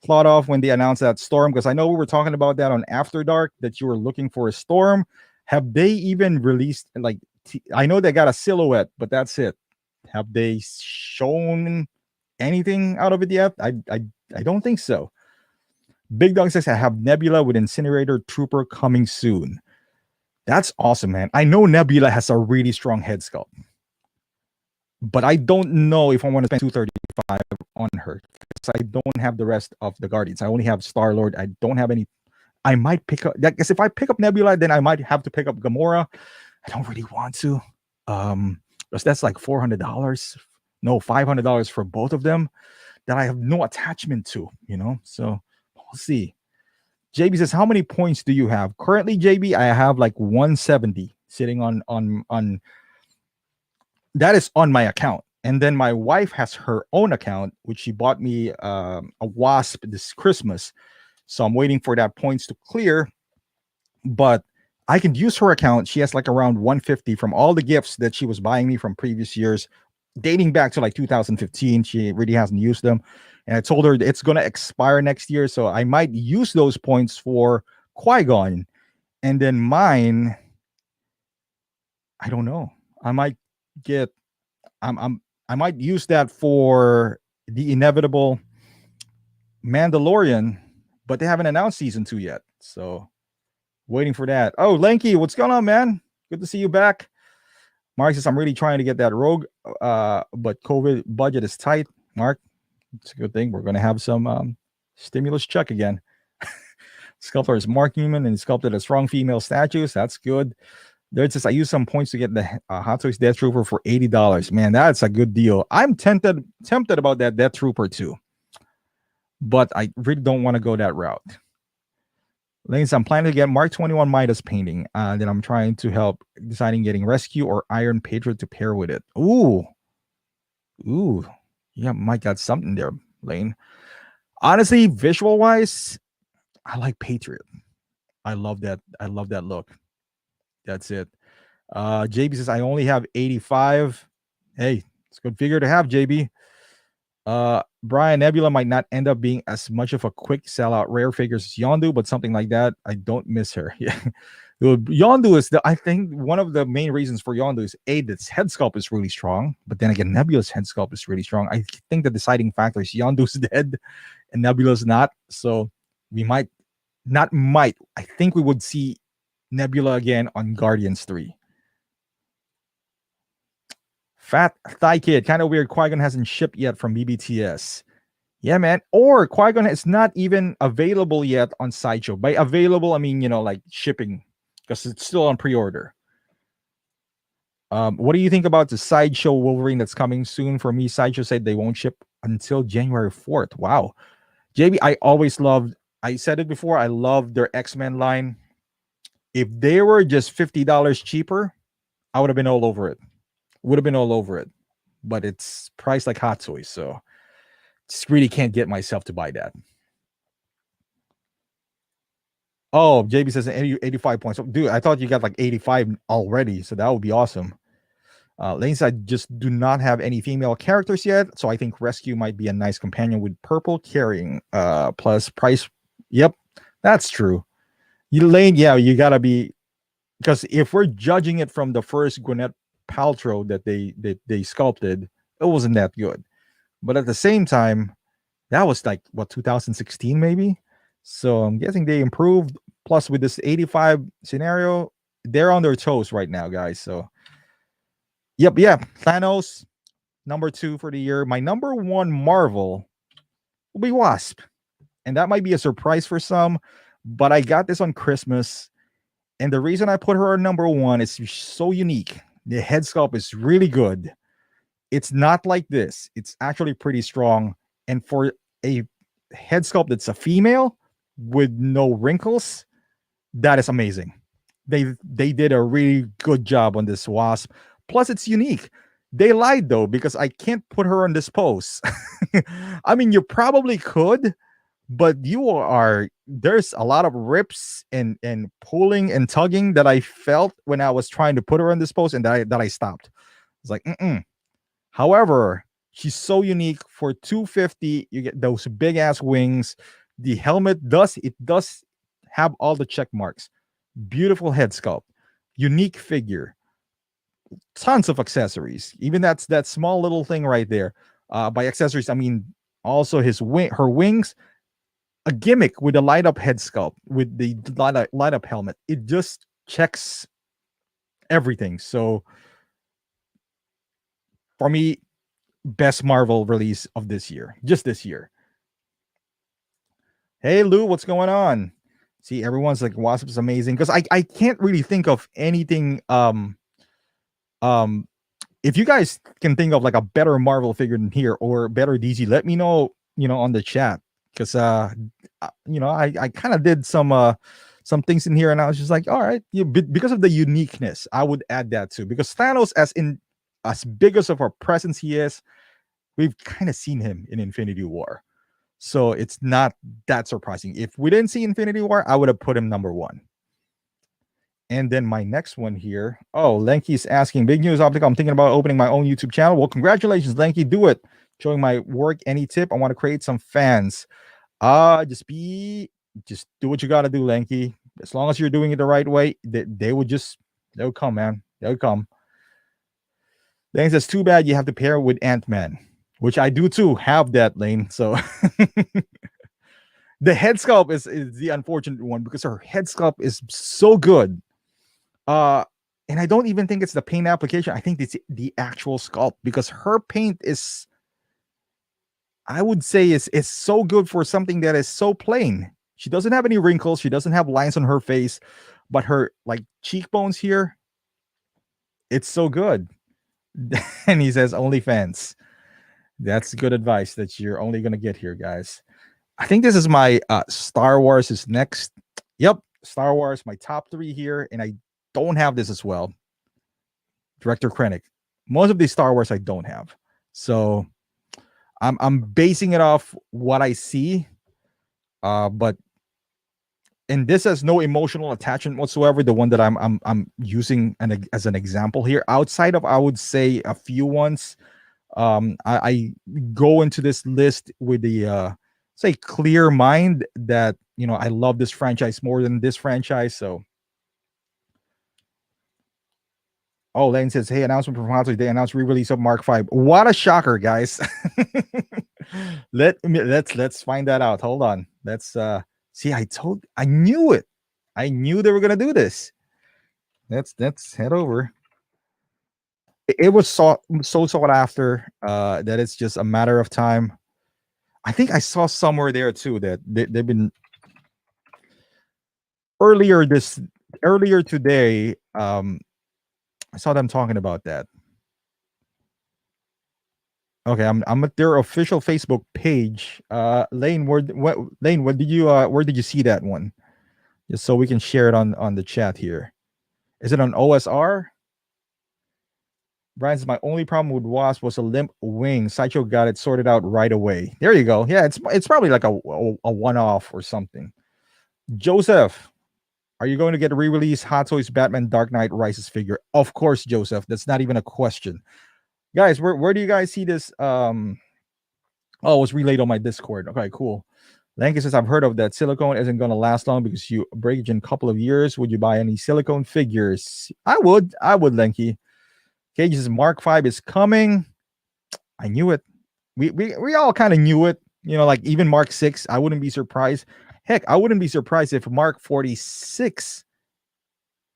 thought of when they announced that Storm, because I know we were talking about that on After Dark, that you were looking for a Storm. Have they even released, like, I know they got a silhouette, but that's it. Have they shown anything out of it yet? I don't think so. Big Dog says, I have Nebula with Incinerator Trooper coming soon. That's awesome, man. I know Nebula has a really strong head sculpt, but I don't know if I want to spend 235 on her because I don't have the rest of the Guardians. I only have Star-Lord. I don't have any. I might pick up, I guess if I pick up Nebula, then I might have to pick up Gamora. I don't really want to. Because that's like $400. No, $500 for both of them that I have no attachment to, So we'll see. JB says, how many points do you have? Currently, JB, I have like 170 sitting on that is on my account. And then my wife has her own account, which she bought me a Wasp this Christmas. So I'm waiting for that points to clear. But I can use her account. She has like around 150 from all the gifts that she was buying me from previous years, dating back to like 2015. She really hasn't used them. And I told her it's going to expire next year. So I might use those points for Qui-Gon. And then mine, I don't know. I might get, I might use that for the inevitable Mandalorian, but they haven't announced season 2 yet. So waiting for that. Oh, Lanky, what's going on, man? Good to see you back. Mark says, I'm really trying to get that Rogue, but COVID budget is tight. Mark, it's a good thing. We're going to have some stimulus check again. Sculptor is Mark Newman and he sculpted a strong female statues. That's good. There it says, I used some points to get the Hot Toys Death Trooper for $80. Man, that's a good deal. I'm tempted about that Death Trooper too, but I really don't want to go that route. Ladies, I'm planning to get Mark 21 Midas painting. Then I'm trying to help deciding getting Rescue or Iron Patriot to pair with it. Ooh. Yeah, Mike got something there, Lane. Honestly, visual wise, I like Patriot. I love that. I love that look. That's it. JB says I only have 85. Hey, it's a good figure to have, JB. Brian, Nebula might not end up being as much of a quick sellout rare figures as Yondu, but something like that. I don't miss her. Yeah. Yondu is I think one of the main reasons for Yondu is its head sculpt is really strong, but then again, Nebula's head sculpt is really strong. I think the deciding factor is Yondu's dead and Nebula's not. So we I think we would see Nebula again on Guardians 3. Fat Thigh Kid, kind of weird. Qui-Gon hasn't shipped yet from BBTS. Yeah, man. Or Qui-Gon is not even available yet on Sideshow. By available, I mean, like shipping, because it's still on pre-order. What do you think about the Sideshow Wolverine that's coming soon? For me, Sideshow said they won't ship until January 4th. Wow. JB, I said it before, I love their X-Men line. If they were just $50 cheaper, I would have been all over it. Would have been all over it. But it's priced like Hot Toys, so just really can't get myself to buy that. Oh, JB says 85 points. Oh, dude, I thought you got like 85 already, so that would be awesome. Lane said, I just do not have any female characters yet, so I think Rescue might be a nice companion with purple carrying. Plus price. Yep, that's true. Lane, yeah, you gotta be, because if we're judging it from the first Gwyneth Paltrow that they sculpted, it wasn't that good. But at the same time, that was like what, 2016 maybe. So I'm guessing they improved. Plus, with this 85 scenario, they're on their toes right now, guys. So, yep, yeah, Thanos, number 2 for the year. My number 1 Marvel will be Wasp, and that might be a surprise for some, but I got this on Christmas, and the reason I put her on number 1 is she's so unique. The head sculpt is really good. It's not like this. It's actually pretty strong, and for a head sculpt that's a female with no wrinkles, that is amazing. They did a really good job on this Wasp. Plus, it's unique. They lied though, because I can't put her on this pose. I mean, you probably could, but there's a lot of rips and pulling and tugging that I felt when I was trying to put her on this pose, and that I stopped. It's like, mm-mm. However, she's so unique. For 250, you get those big ass wings. The helmet does have all the check marks. Beautiful head sculpt, unique figure, tons of accessories. Even that small little thing right there. By accessories, I mean also her wings, a gimmick with a light up head sculpt, with the light up helmet. It just checks everything. So for me, best Marvel release of this year, just this year. Hey Lou, what's going on? See, everyone's like, Wasp is amazing, because I can't really think of anything. If you guys can think of like a better Marvel figure than here, or better DC, let me know, on the chat, because I kind of did some things in here, and I was just like, all right, because of the uniqueness, I would add that too, because Thanos, as big as of a presence he is, we've kind of seen him in Infinity War. So it's not that surprising. If we didn't see Infinity War, I would have put him number 1. And then my next one here. Oh, Lenky's asking, big news, Optical. I'm thinking about opening my own YouTube channel. Well, congratulations, Lenky. Do it. Showing my work. Any tip? I want to create some fans. Just do what you got to do, Lenky. As long as you're doing it the right way, they would come, man. They would come. Lane says, too bad you have to pair with Ant-Man, which I do too, have that, Lane. So the head sculpt is the unfortunate one, because her head sculpt is so good. And I don't even think it's the paint application. I think it's the actual sculpt, because her paint is, I would say, is so good for something that is so plain. She doesn't have any wrinkles. She doesn't have lines on her face, but her like cheekbones here, it's so good. And he says, OnlyFans. That's good advice that you're only going to get here, guys. I think this is my Star Wars is next. Yep, Star Wars, my top 3 here, and I don't have this as well. Director Krennic. Most of these Star Wars I don't have. So I'm basing it off what I see. And this has no emotional attachment whatsoever. The one that I'm using as an example here, outside of, I would say, a few ones. I go into this list with the say clear mind that I love this franchise more than this franchise. So, oh, Lane says, hey, announcement from Hot Toys, they announced re-release of Mark V. What a shocker, guys. Let's find that out. Hold on. Let's see. I knew it. I knew they were gonna do this. Let's head over. It was so sought after that it's just a matter of time. I think I saw somewhere there too that they've been earlier today. I saw them talking about that. Okay, I'm at their official Facebook page. Lane, where did you see that one? just so we can share it on the chat here. Is it on OSR? Brian's my only problem with Wasp was a limp wing. Sideshow got it sorted out right away. There you go. Yeah, it's probably like a one-off or something. Joseph, are you going to get a re-release Hot Toys Batman Dark Knight Rises figure? Of course, Joseph. That's not even a question. Guys, where do you guys see this? Oh, it was relayed on my Discord. Okay, cool. Lanky says, I've heard of that. Silicone isn't going to last long because you break it in a couple of years. Would you buy any silicone figures? I would, Lanky. Cage says, Mark 5 is coming. I knew it. We all kind of knew it. You know, like even Mark 6, I wouldn't be surprised. Heck, I wouldn't be surprised if Mark 46,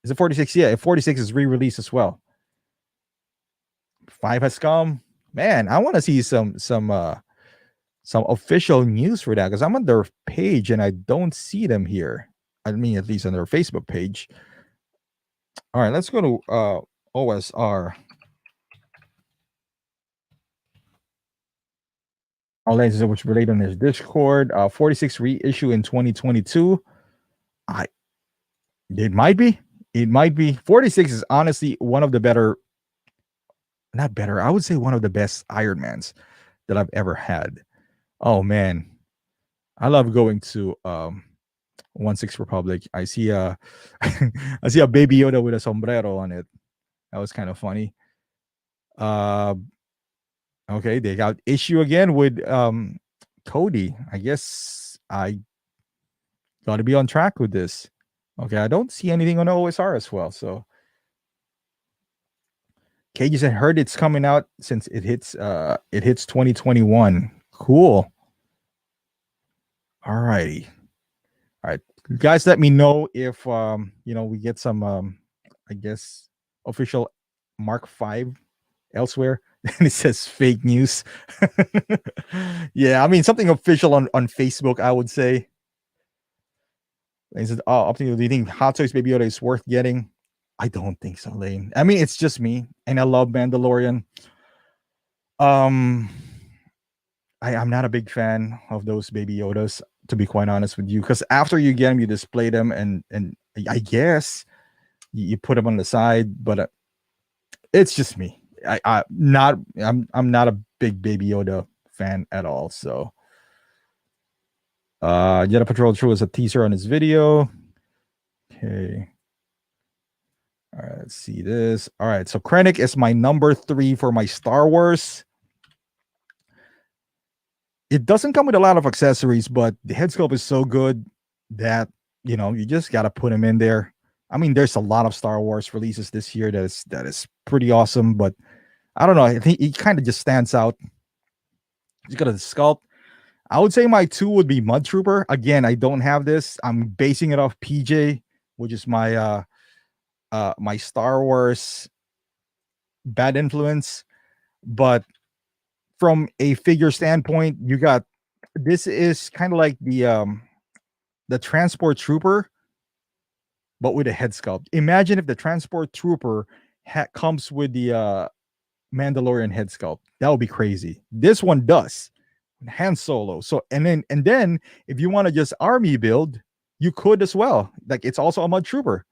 is it 46? Yeah, if 46 is re-released as well. 5 has come. Man, I want to see some official news for that because I'm on their page and I don't see them here. I mean, at least on their Facebook page. All right, let's go to OSR. All lenses which relate on his Discord. 46 reissue in 2022. It might be. 46 is honestly one of the better, not better, I would say one of the best Iron Mans that I've ever had. Oh man. I love going to 16 Republic. I see a I see a baby Yoda with a sombrero on it. That was kind of funny. Okay, they got issue again with Cody. I guess I got to be on track with this. Okay, I don't see anything on OSR as well. So Cages had heard it's coming out since it hits 2021. Cool. All righty. All right. You guys let me know if we get some I guess official Mark 5 elsewhere. And it says fake news. Yeah, I mean something official on Facebook, I would say. He said, "Oh, up to you. Do you think Hot Toys Baby Yoda is worth getting?" I don't think so, Lane. I mean, it's just me, and I love Mandalorian. I'm not a big fan of those Baby Yodas, to be quite honest with you, because after you get them, you display them, and I guess you put them on the side, but it's just me. I'm not a big Baby Yoda fan at all. So, Jedi Patrol True is a teaser on his video. Okay. All right, let's see this. All right, so Krennic is my number 3 for my Star Wars. It doesn't come with a lot of accessories, but the head sculpt is so good that you just gotta put him in there. I mean, there's a lot of Star Wars releases this year that is pretty awesome, but I don't know. I think he kind of just stands out. He's got a sculpt. I would say my 2 would be Mud Trooper. Again, I don't have this. I'm basing it off PJ, which is my my Star Wars bad influence. But from a figure standpoint, you got this is kind of like the Transport Trooper, but with a head sculpt. Imagine if the Transport Trooper comes with the Mandalorian head sculpt. That would be crazy. This one does. Han Solo. So and then if you want to just army build, you could as well. Like it's also a Mud Trooper.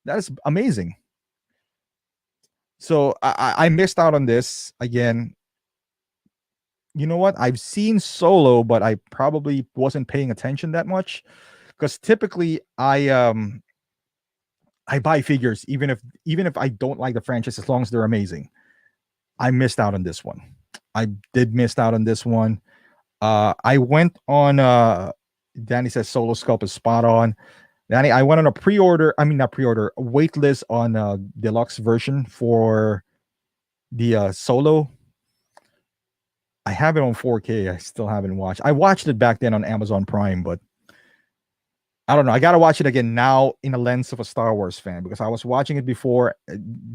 That is amazing. So I missed out on this again. You know what? I've seen Solo, but I probably wasn't paying attention that much because typically I buy figures even if I don't like the franchise as long as they're amazing. I missed out on this one. I did miss out on this one. I went on Danny says Solo Sculpt is spot on. Danny, I went on a pre-order, I mean not pre-order, a wait list on deluxe version for the Solo. I have it on 4K. I still haven't watched. I watched it back then on Amazon Prime, but I don't know. I gotta watch it again now in the lens of a Star Wars fan because I was watching it before.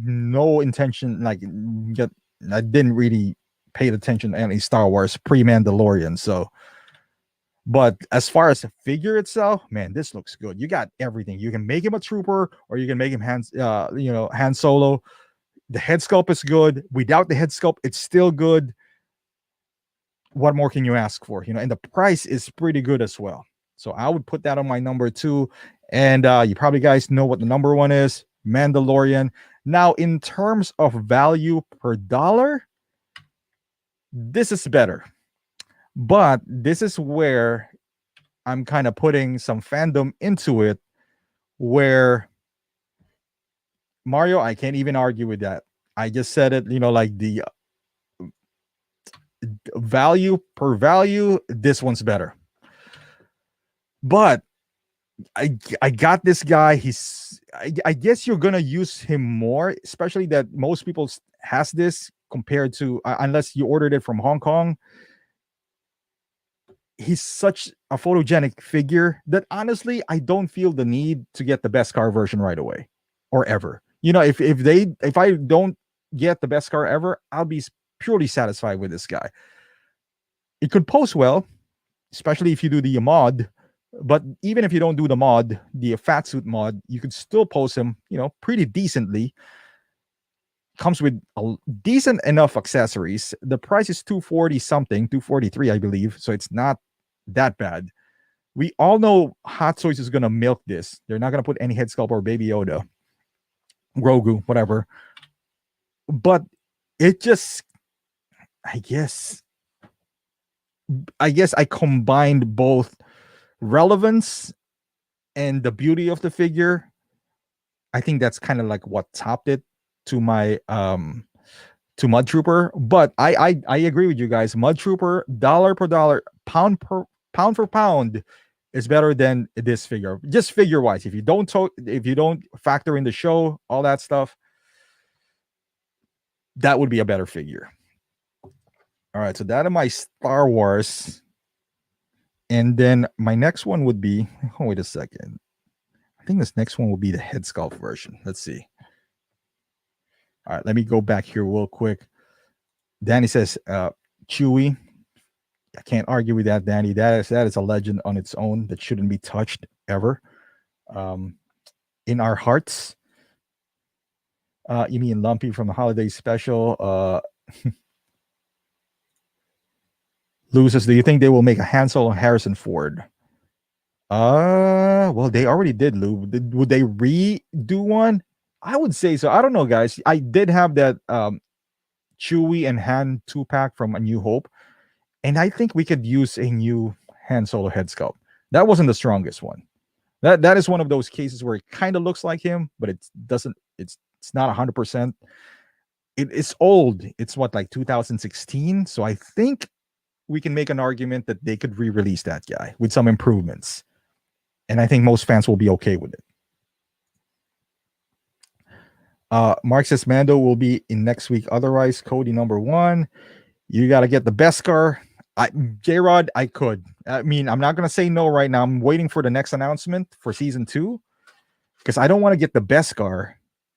No intention, I didn't really pay attention to any Star Wars pre-Mandalorian. So, but as far as the figure itself, man, this looks good. You got everything. You can make him a trooper, or you can make him Han Solo. The head sculpt is good. Without the head sculpt, it's still good. What more can you ask for? And the price is pretty good as well. So I would put that on my number 2. And you probably guys know what the number one is, Mandalorian. Now, in terms of value per dollar, this is better. But this is where I'm kind of putting some fandom into it, where Mario, I can't even argue with that. I just said it, like the value per value, this one's better. But I got this guy. I guess you're gonna use him more, especially that most people has this compared to unless you ordered it from Hong Kong. He's such a photogenic figure that honestly I don't feel the need to get the best car version right away or ever. If I don't get the best car ever, I'll be purely satisfied with this guy. It could pose well, especially if you do the mod. But even if you don't do the mod, the fat suit mod, you could still pose him, pretty decently. Comes with a decent enough accessories. The price is 240 something, 243, I believe. So it's not that bad. We all know Hot Toys is gonna milk this. They're not gonna put any head sculpt or Baby Yoda, Grogu, whatever. But it just, I guess I combined both relevance and the beauty of the figure. I think that's kind of like what topped it to my to Mud Trooper. But I agree with you guys. Mud Trooper, dollar per dollar, pound for pound, is better than this figure. Just figure wise. If you don't factor in the show, all that stuff, that would be a better figure. All right, so that is my Star Wars. And then my next one would be, oh, wait a second. I think this next one will be the head sculpt version. Let's see. All right, let me go back here real quick. Danny says, Chewie. I can't argue with that, Danny. That is a legend on its own that shouldn't be touched ever. In our hearts. You mean Lumpy from the holiday special? Loses. Do you think they will make a Han Solo Harrison Ford? Well, they already did, Lou. Would they redo one? I would say so. I don't know, guys. I did have that Chewie and Han 2-pack from A New Hope, and I think we could use a new Han Solo head sculpt. That wasn't the strongest one. That is one of those cases where it kind of looks like him, but it doesn't. It's not 100%. It's old. It's what, like 2016. So I think we can make an argument that they could re-release that guy with some improvements. And I think most fans will be okay with it. Mark says Mando will be in next week. Otherwise, Cody #1. You got to get the Beskar. J-Rod, I could. I mean, I'm not going to say no right now. I'm waiting for the next announcement for season 2 because I don't want to get the Beskar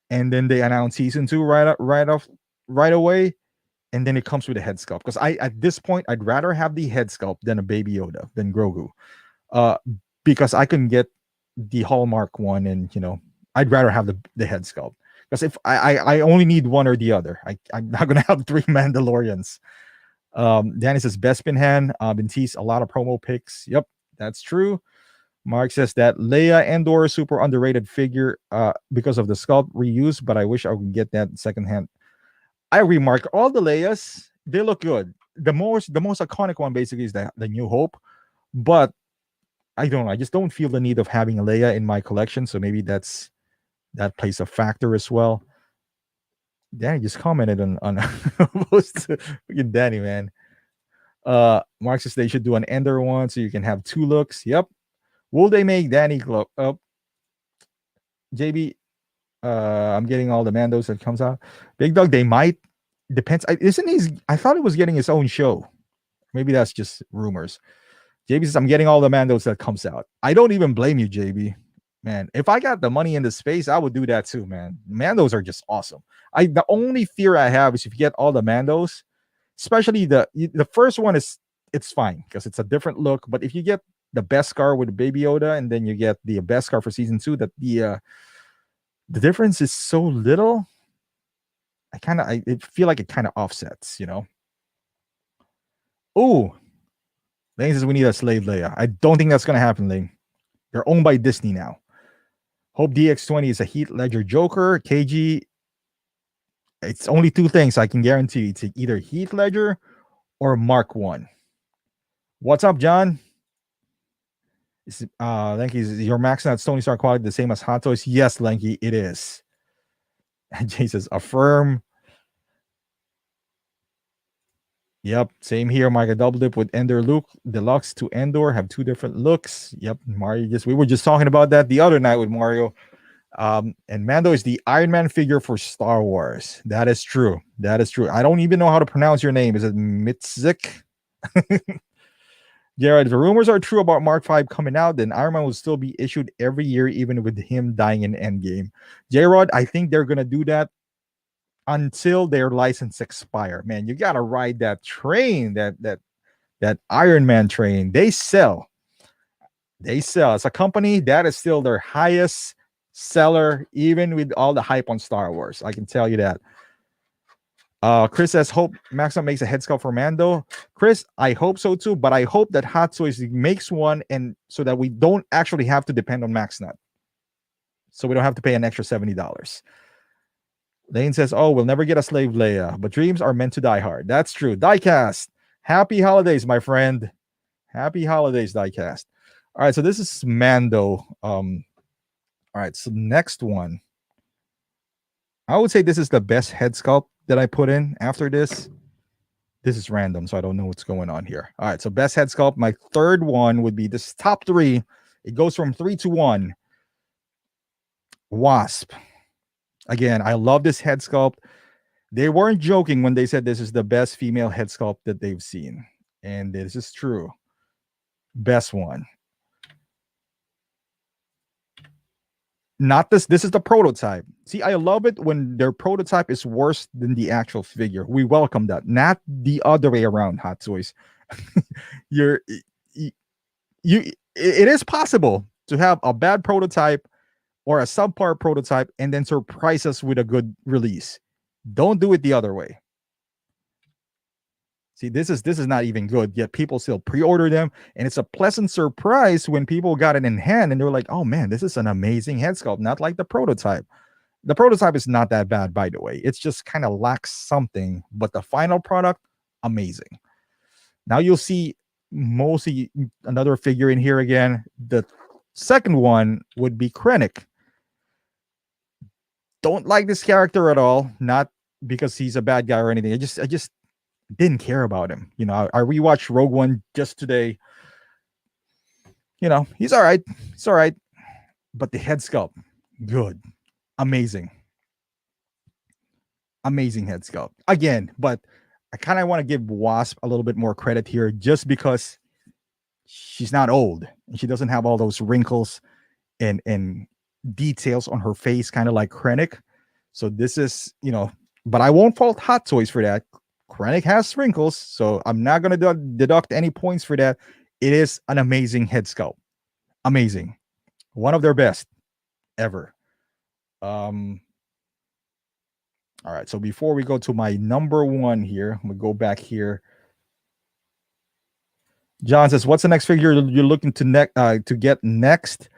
and then they announce season 2 right away. And then it comes with a head sculpt. Because at this point, I'd rather have the head sculpt than a Baby Yoda, than Grogu. Because I can get the Hallmark one, and I'd rather have the head sculpt. Because if I only need one or the other, I'm not gonna have 3 Mandalorians. Danny says Bespin Han, been teased a lot of promo pics. Yep, that's true. Mark says that Leia Endor super underrated figure because of the sculpt reuse, but I wish I could get that secondhand. I remark all the Leias, they look good. The most iconic one basically is the New Hope, but I don't know. I just don't feel the need of having a Leia in my collection, so maybe that plays a factor as well. Danny just commented on Danny, man. Mark says they should do an Ender one so you can have 2 looks. Yep. Will they make Danny look up? JB, I'm getting all the Mandos that comes out. Big Dog, they might. Depends. I thought it was getting his own show. Maybe that's just rumors. JB says, I'm getting all the Mandos that comes out. I don't even blame you, JB. Man, if I got the money in the space, I would do that too, man. Mandos are just awesome. The only fear I have is if you get all the Mandos, especially the first one it's fine because it's a different look. But if you get the Beskar with Baby Yoda and then you get the Beskar for season 2, that the difference is so little. I feel like it kind of offsets, Oh, Lane says we need a slave Leia. I don't think that's gonna happen, Lane. They're owned by Disney now. Hope DX20 is a Heath Ledger Joker. KG, it's only two things I can guarantee. It's either Heath Ledger or Mark 1. What's up, John? Lanky, is your Max Not Tony Stark quality the same as Hot Toys? Yes, Lanky, it is. Jay says, affirm. Yep, same here. Mike, a double dip with Ender Luke Deluxe to Endor have two different looks. Yep, Mario. We were just talking about that the other night with Mario. And Mando is the Iron Man figure for Star Wars. That is true. That is true. I don't even know how to pronounce your name. Is it Mitzik? Jared, if the rumors are true about Mark V coming out, then Iron Man will still be issued every year, even with him dying in Endgame. J-Rod, I think they're gonna do that until their license expire. Man, you gotta ride that train, that Iron Man train. They sell. As a company, that is still their highest seller, even with all the hype on Star Wars. I can tell you that. Chris says, hope Maxim makes a head sculpt for Mando. Chris, I hope so too, but I hope that Hot Toys makes one, and so that we don't actually have to depend on MaxNut. So we don't have to pay an extra $70. Lane says, oh, we'll never get a Slave Leia, but dreams are meant to die hard. That's true. Diecast. Happy holidays, my friend. Happy holidays, Diecast. All right, so this is Mando. All right, so next one. I would say this is the best head sculpt that I put in after this. This is random, so I don't know what's going on here. All right, so best head sculpt. My third one would be this top three. It goes from 3 to 1. Wasp. Again, I love this head sculpt. They weren't joking when they said this is the best female head sculpt that they've seen. And this is true. Best one. Not this. This is the prototype. See, I love it when their prototype is worse than the actual figure. We welcome that. Not the other way around, Hot Toys. It is possible to have a bad prototype or a subpar prototype and then surprise us with a good release. Don't do it the other way. See, this is not even good, yet people still pre-order them, and it's a pleasant surprise when people got it in hand and they're like, oh man, this is an amazing head sculpt, not like the prototype. The prototype is not that bad, by the way. It's just kind of lacks something, but the final product, amazing. Now you'll see mostly another figure in here again. The second one would be Krennic. Don't like this character at all, not because he's a bad guy or anything. I just didn't care about him. You know, I rewatched Rogue One just today. You know, he's all right. It's all right. But the head sculpt, good. Amazing. Amazing head sculpt. Again, but I kind of want to give Wasp a little bit more credit here just because she's not old and she doesn't have all those wrinkles and details on her face, kind of like Krennic. So this is, you know, but I won't fault Hot Toys for that. Krennic has wrinkles, so I'm not going to deduct any points for that. It is an amazing head sculpt. Amazing. One of their best ever. All right, so before we go to my number one here, I'm going to go back here. John says, what's the next figure you're looking to get next?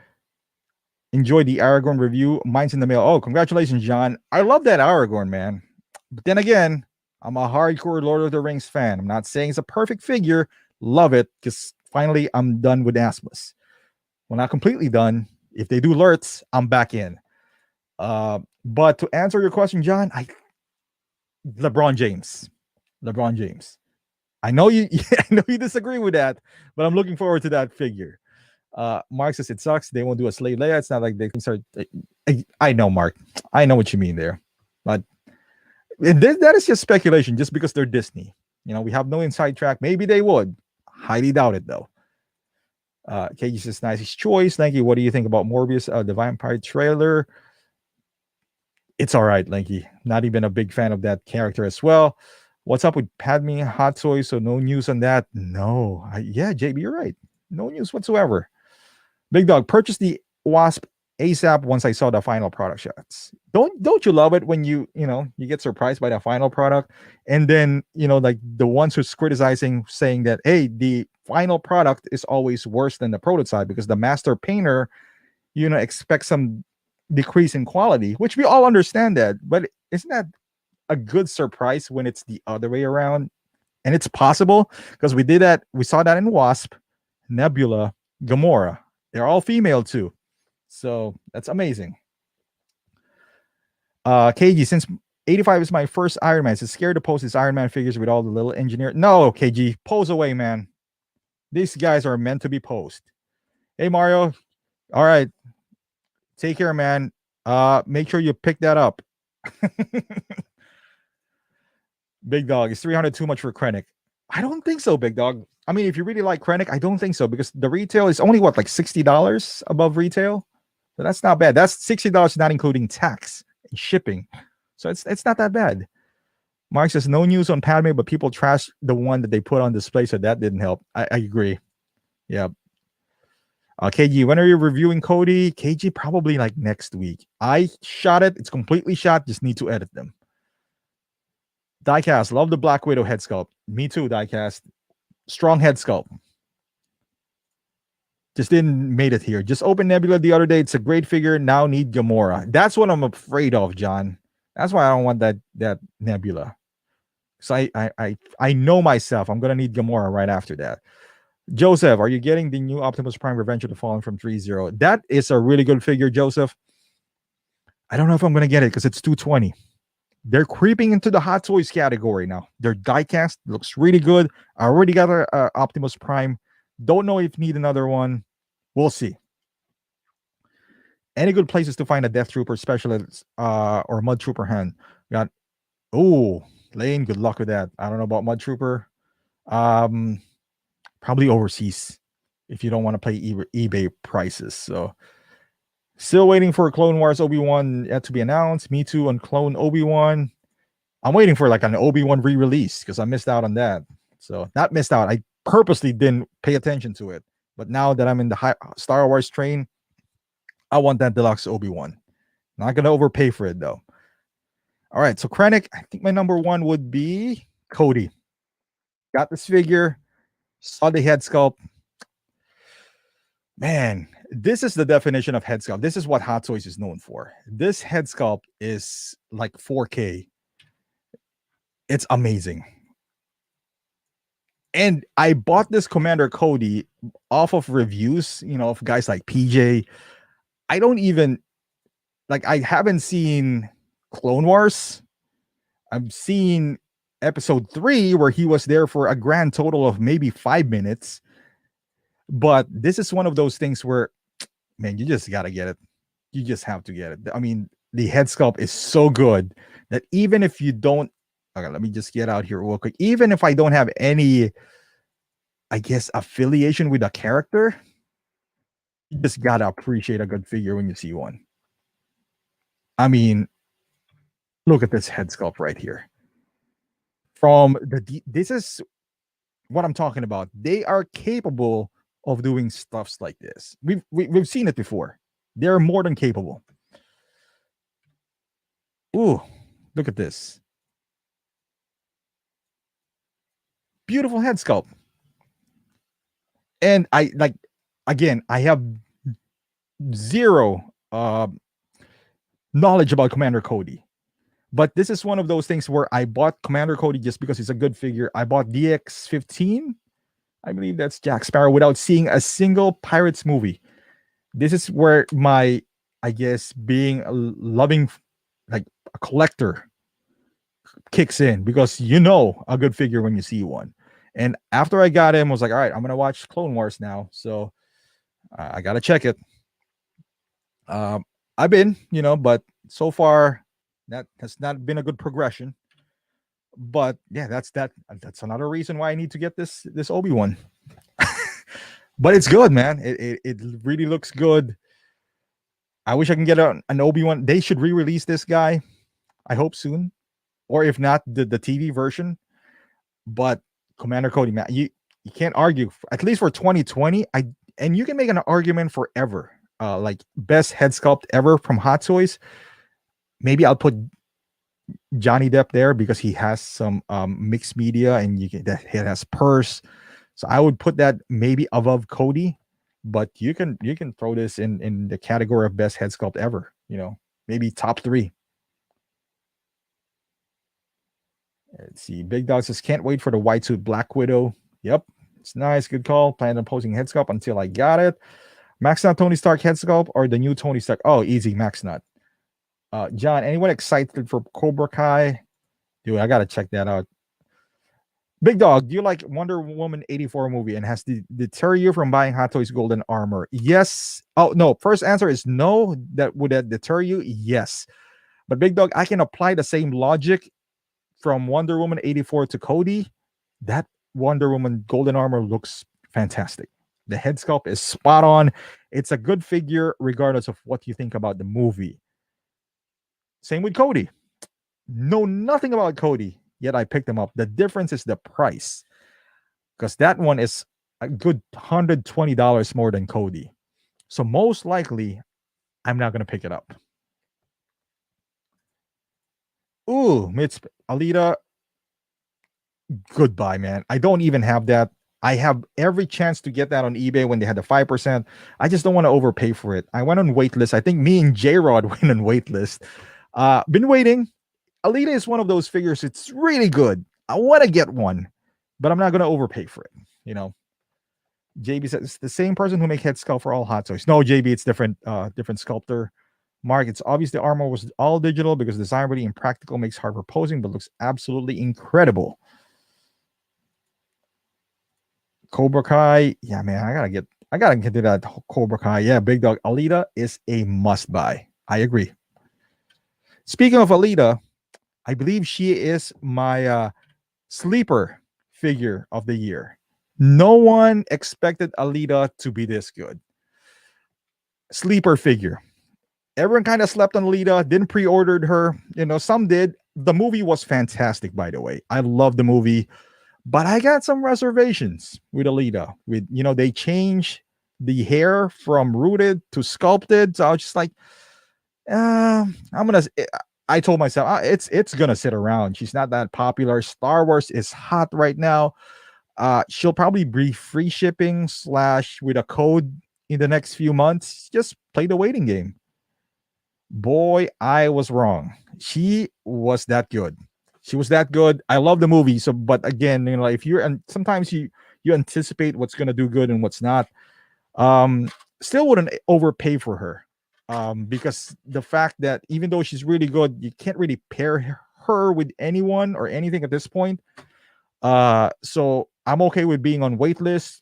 Enjoy the Aragorn review. Mine's in the mail. Oh, congratulations, John. I love that Aragorn, man. But then again, I'm a hardcore Lord of the Rings fan. I'm not saying it's a perfect figure. Love it, because finally I'm done with Asmus. Well, not completely done. If they do Lurtz, I'm back in. But to answer your question, John, LeBron James. I know you disagree with that, but I'm looking forward to that figure. Mark says it sucks. They won't do a Slave Leia. It's not like they can start. I know, Mark. I know what you mean there, but that is just speculation. Just because they're Disney, you know, we have no inside track. Maybe they would. Highly doubt it though. KG says nice choice. Thank you. What do you think about Morbius, the Vampire trailer? It's all right, Lanky. Not even a big fan of that character as well. What's up with Padme Hot Toys? So no news on that. No. Yeah, JB, you're right. No news whatsoever. Big Dog, purchase the Wasp ASAP once I saw the final product shots. Don't you love it when you get surprised by the final product, and then like the ones who's criticizing, saying that, hey, the final product is always worse than the prototype because the master painter expects some decrease in quality, which we all understand that, but isn't that a good surprise when it's the other way around? And it's possible because we saw that in Wasp, Nebula, Gamora. They're all female too. So that's amazing. KG, since 85 is my first Iron Man, is scared to post his Iron Man figures with all the little engineer. No, KG, pose away, man. These guys are meant to be posed. Hey, Mario. All right. Take care, man. Make sure you pick that up. Big Dog, is 300 too much for Krennic? I don't think so, Big Dog. I mean, if you really like Krennic, I don't think so, because the retail is only what, like $60 above retail. So that's not bad. That's $60 not including tax and shipping. So it's not that bad. Mark says no news on Padme, but people trash the one that they put on display, so that didn't help. I agree. Yeah. KG, when are you reviewing Cody? KG, probably like next week. I shot it. It's completely shot. Just need to edit them. Diecast, love the Black Widow head sculpt. Me too, Diecast. Strong head sculpt. Just didn't made it here. Just opened Nebula the other day. It's a great figure. Now need Gamora. That's what I'm afraid of, John. That's why I don't want that Nebula. So I know myself. I'm gonna need Gamora right after that. Joseph, are you getting the new Optimus Prime Revenge of the Fallen from 3-0? That is a really good figure, Joseph. I don't know if I'm gonna get it because it's 220. They're creeping into the Hot Toys category now. Their diecast looks really good. I already got a Optimus Prime. Don't know if need another one. We'll see. Any good places to find a Death Trooper specialist or Mud Trooper hand? Got Lane. Good luck with that. I don't know about Mud Trooper. Probably overseas if you don't want to pay eBay prices. So still waiting for Clone Wars Obi-Wan yet to be announced. Me too on Clone Obi-Wan. I'm waiting for like an Obi-Wan re-release because I missed out on that. So not missed out. I purposely didn't pay attention to it. But now that I'm in the Star Wars train, I want that deluxe Obi-Wan. Not going to overpay for it though. All right. So Krennic, I think my number one would be Cody. Got this figure. Saw the head sculpt. Man, this is the definition of head sculpt. This is what Hot Toys is known for. This head sculpt is like 4K. It's amazing. And I bought this Commander Cody off of reviews, of guys like PJ. I don't even, I haven't seen Clone Wars. I've seen episode 3 where he was there for a grand total of maybe 5 minutes. But this is one of those things where, man, you just got to get it. You just have to get it. I mean, the head sculpt is so good that even if you don't, okay, let me just get out here real quick. Even if I don't have any, I guess, affiliation with a character, you just got to appreciate a good figure when you see one. I mean, look at this head sculpt right here. This is what I'm talking about. They are capable of doing stuffs like this. We've seen it before. They're more than capable. Ooh, look at this. Beautiful head sculpt. And I have zero knowledge about Commander Cody. But this is one of those things where I bought Commander Cody just because it's a good figure. I bought DX-15. I believe that's Jack Sparrow without seeing a single Pirates movie. This is where my, I guess, being a loving, like a collector kicks in, because a good figure when you see one. And after I got him, I was like, all right, I'm going to watch Clone Wars now. So I got to check it. I've been, but so far, that has not been a good progression. But yeah, that's another reason why I need to get this Obi-Wan. But it's good, man. It really looks good. I wish I can get an Obi-Wan. They should re-release this guy. I hope soon. Or if not, the TV version. But Commander Cody, man, you can't argue. At least for 2020, and you can make an argument forever. Like best head sculpt ever from Hot Toys. Maybe I'll put Johnny Depp there because he has some mixed media, and he has purse. So I would put that maybe above Cody, but you can throw this in the category of best head sculpt ever. Maybe top 3. Let's see. Big Dog says, can't wait for the white suit Black Widow. Yep. It's nice. Good call. Planned on posting head sculpt until I got it. Max Nut Tony Stark head sculpt or the new Tony Stark? Oh, easy. Max Nut. John, anyone excited for Cobra Kai? Dude, I got to check that out. Big Dog, do you like Wonder Woman 84 movie and has to deter you from buying Hot Toys Golden Armor? Yes. Oh, no. First answer is no. Would that deter you? Yes. But Big Dog, I can apply the same logic from Wonder Woman 84 to Cody. That Wonder Woman Golden Armor looks fantastic. The head sculpt is spot on. It's a good figure regardless of what you think about the movie. Same with Cody. Know nothing about Cody, yet I picked him up. The difference is the price, because that one is a good $120 more than Cody. So most likely, I'm not going to pick it up. Ooh, Alita. Goodbye, man. I don't even have that. I have every chance to get that on eBay when they had the 5%. I just don't want to overpay for it. I went on waitlist. I think me and J-Rod went on waitlist. Been waiting. Alita is one of those figures. It's really good. I want to get one, but I'm not going to overpay for it. JB says it's the same person who make head sculpt for all Hot Toys. No, JB, it's different sculptor. Mark, it's obvious the armor was all digital because desirability and practical makes hard for posing, but looks absolutely incredible. Cobra Kai, yeah, man, I gotta get to that Cobra Kai. Yeah, Big Dog, Alita is a must buy. I agree. Speaking of Alita, I believe she is my sleeper figure of the year. No one expected Alita to be this good. Sleeper figure. Everyone kind of slept on Alita, didn't pre-ordered her. Some did. The movie was fantastic, by the way. I love the movie, but I got some reservations with Alita. They changed the hair from rooted to sculpted, so I was just like, I told myself, it's gonna sit around. She's not that popular. Star Wars is hot right now. She'll probably be free shipping / with a code in the next few months. Just play the waiting game. Boy, I was wrong. She was that good. She was that good. I love the movie. So, but again, if you're, and sometimes you anticipate what's gonna do good and what's not. Still wouldn't overpay for her. Because the fact that even though she's really good, you can't really pair her with anyone or anything at this point. So I'm okay with being on waitlist.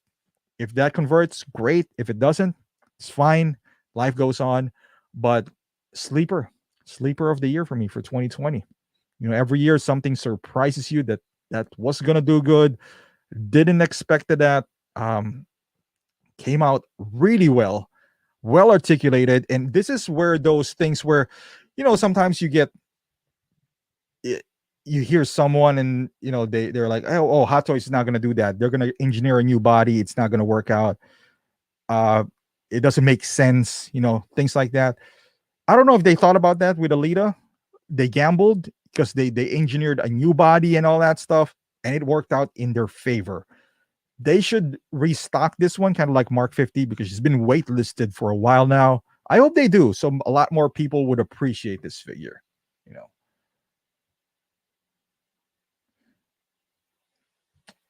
If that converts, great. If it doesn't, it's fine. Life goes on. But sleeper of the year for me for 2020. Every year something surprises you that was gonna do good. Didn't expect that. Came out really well articulated, and this is where those things where sometimes you get you hear someone and they're like, oh Hot Toys is not going to do that, they're going to engineer a new body, it's not going to work out, it doesn't make sense, things like that. I don't know if they thought about that with Alita. They gambled because they engineered a new body and all that stuff, and it worked out in their favor. They should restock this one, kind of like Mark 50, because she's been waitlisted for a while now. I hope they do, so a lot more people would appreciate this figure.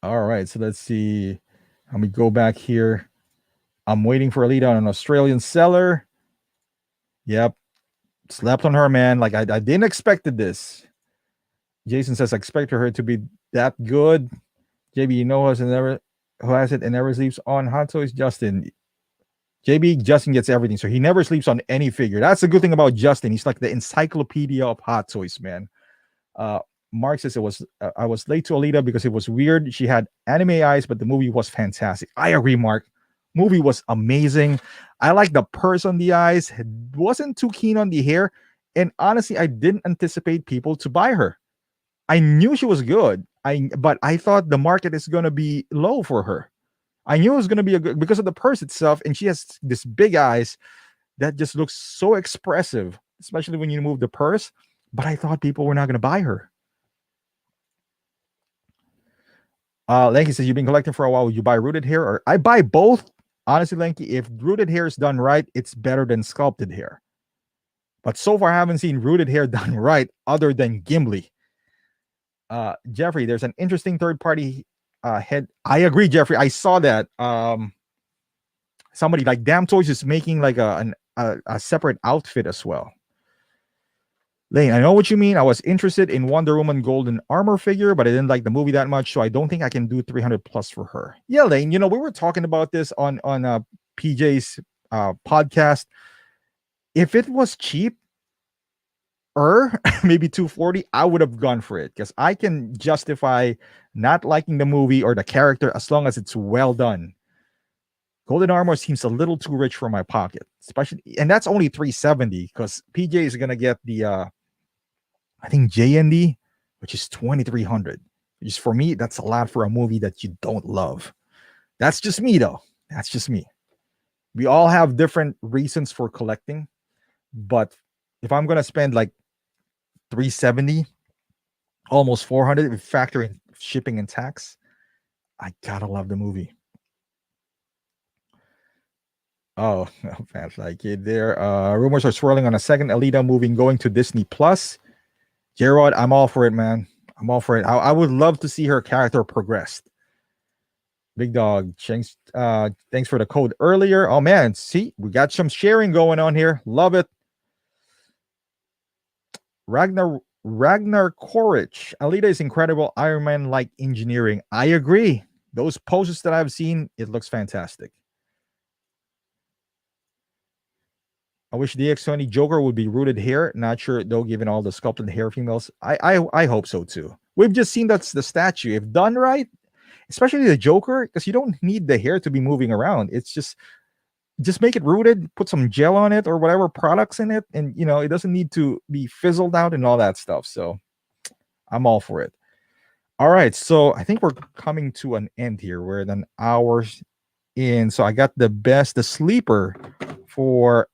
All right, so let's see. Let me go back here. I'm waiting for Alita on an Australian seller. Yep, slept on her, man. Like I didn't expect this. Jason says, I expected her to be that good. JB, who has it and never sleeps on Hot Toys? Justin. Justin gets everything, so he never sleeps on any figure. That's the good thing about Justin. He's like the encyclopedia of Hot Toys, man. Mark says I was late to Alita because it was weird. She had anime eyes, but the movie was fantastic. I agree, Mark. Movie was amazing. I like the purse on the eyes. Wasn't too keen on the hair, and honestly, I didn't anticipate people to buy her. I knew she was good. But I thought the market is going to be low for her. I knew it was going to be because of the purse itself, and she has this big eyes that just looks so expressive, especially when you move the purse. But I thought people were not going to buy her. Lanky says, you've been collecting for a while. Would you buy rooted hair? Or I buy both. Honestly, Lanky, if rooted hair is done right, it's better than sculpted hair. But so far, I haven't seen rooted hair done right other than Gimli. Jeffrey, there's an interesting third party head. I agree, Jeffrey. I saw that. Somebody like Damn Toys is making like a separate outfit as well. Lane, I know what you mean. I was interested in Wonder Woman golden armor figure, but I didn't like the movie that much, so I don't think I can do 300 plus for her. Yeah, Lane, we were talking about this on PJ's podcast. If it was cheap, maybe 240, I would have gone for it because I can justify not liking the movie or the character as long as it's well done. Golden armor seems a little too rich for my pocket, especially, and that's only 370 because PJ is gonna get the I think JND, which is 2300. Just for me, that's a lot for a movie that you don't love. That's just me though. That's just me. We all have different reasons for collecting, but if I'm gonna spend like 370, almost 400, if factor in shipping and tax, I gotta love the movie. Oh, fans like it there. Rumors are swirling on a second Alita movie going to Disney Plus. Gerard, I'm all for it, man. I'm all for it. I would love to see her character progressed. Big dog, thanks for the code earlier. Oh man, see, we got some sharing going on here. Love it. Ragnar Korich. Alita is incredible Iron Man-like engineering. I agree. Those poses that I've seen, it looks fantastic. I wish DX20 Joker would be rooted hair. Not sure though, given all the sculpted hair females. I hope so too. We've just seen that's the statue. If done right, especially the Joker, because you don't need the hair to be moving around. It's just make it rooted, put some gel on it or whatever products in it, and it doesn't need to be fizzled out and all that stuff. So I'm all for it. All right, so I think we're coming to an end here. We're at an hour in. So I got the sleeper for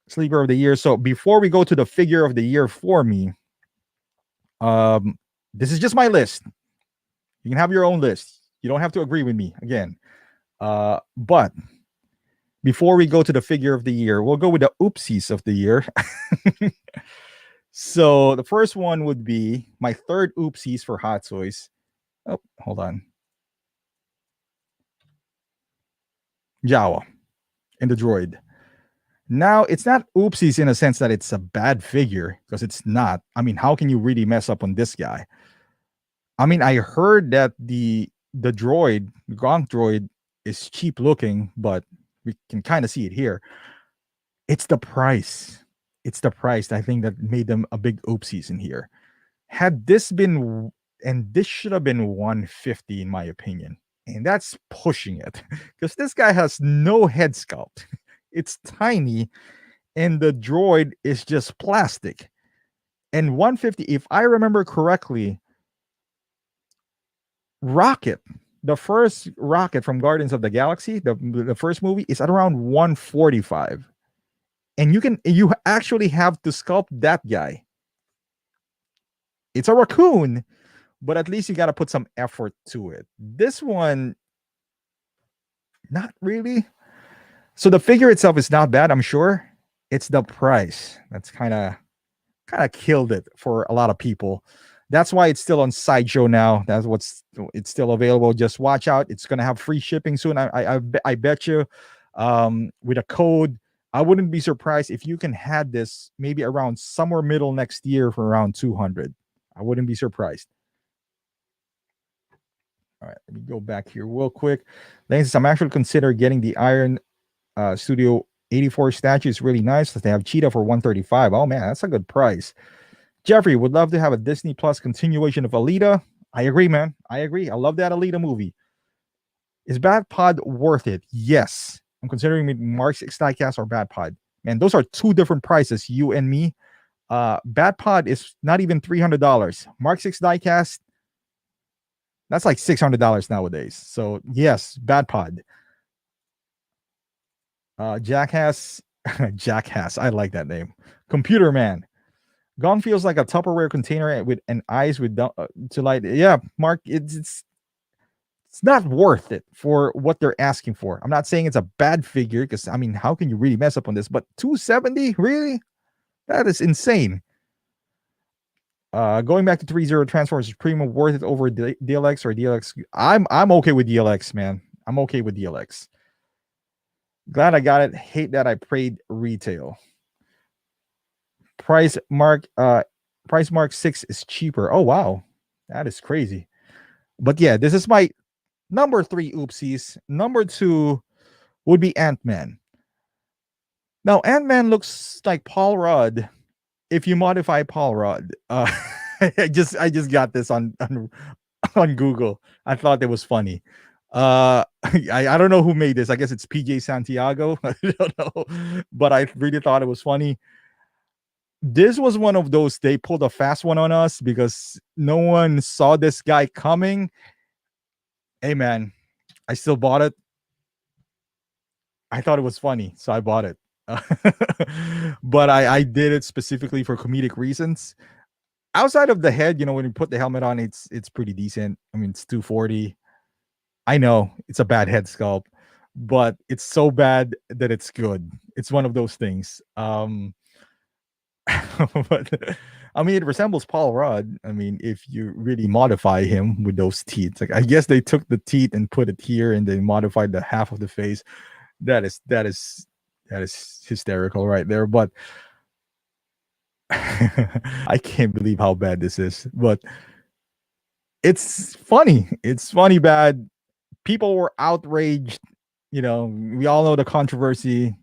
sleeper of the year. So before we go to the figure of the year for me, this is just my list. You can have your own list. You don't have to agree with me again. But before we go to the figure of the year, we'll go with the oopsies of the year. So the first one would be my third oopsies for Hot Toys. Oh, hold on. Jawa and the droid. Now, it's not oopsies in a sense that it's a bad figure, because it's not. I mean, how can you really mess up on this guy? I mean, I heard that the droid, the Gonk droid, is cheap looking, but we can kind of see it here. It's the price. It's the price, I think, that made them a big oopsies in here. Had this been, and this should have been 150 in my opinion, and that's pushing it, because this guy has no head sculpt. It's tiny, and the droid is just plastic. And 150, if I remember correctly, Rocket, the first Rocket from Guardians of the Galaxy, the first movie, is at around 145. And you actually have to sculpt that guy. It's a raccoon, but at least you got to put some effort to it. This one, not really. So the figure itself is not bad, I'm sure. It's the price that's kind of killed it for a lot of people. That's why it's still on Sideshow now. It's still available. Just watch out. It's gonna have free shipping soon. I bet you, with a code, I wouldn't be surprised if you can have this maybe around somewhere middle next year for around 200. I wouldn't be surprised. All right, let me go back here real quick. Ladies, I'm actually considering getting the Iron Studio 84 statue. Is really nice. They have Cheetah for 135. Oh man, that's a good price. Jeffrey would love to have a Disney Plus continuation of Alita. I agree, man. I agree. I love that Alita movie. Is Bad Pod worth it? Yes. I'm considering Mark 6 diecast or Bad Pod. Man, those are two different prices, you and me. Bad Pod is not even $300. Mark 6 diecast, that's like $600 nowadays. So yes, Bad Pod. Jackass. Jackass. I like that name. Computer Man. Gone feels like a Tupperware container with an eyes with to light. Yeah, Mark, it's not worth it for what they're asking for. I'm not saying it's a bad figure, because I mean, how can you really mess up on this? But 270, really? That is insane. Going back to 3-0 Transformers, is Prima worth it over DLX or DLX? I'm okay with DLX, man. I'm okay with DLX. Glad I got it. Hate that I paid retail. Price mark 6 is cheaper. Oh wow. That is crazy. But yeah, this is my number 3 oopsies. Number 2 would be Ant-Man. Now, Ant-Man looks like Paul Rudd if you modify Paul Rudd. I just got this on Google. I thought it was funny. I don't know who made this. I guess it's PJ Santiago. I don't know, but I really thought it was funny. This was one of those, they pulled a fast one on us because no one saw this guy coming. Hey man, I still bought it. I thought it was funny, so I bought it. But I did it specifically for comedic reasons. Outside of the head, you know, when you put the helmet on, it's pretty decent. I mean, it's 240. I know it's a bad head sculpt, but it's so bad that it's good. It's one of those things. But I mean, it resembles Paul Rudd. I mean, if you really modify him with those teeth, like I guess they took the teeth and put it here, and they modified the half of the face. That is hysterical right there. But I can't believe how bad this is. But it's funny. It's funny bad. People were outraged. You know, we all know the controversy.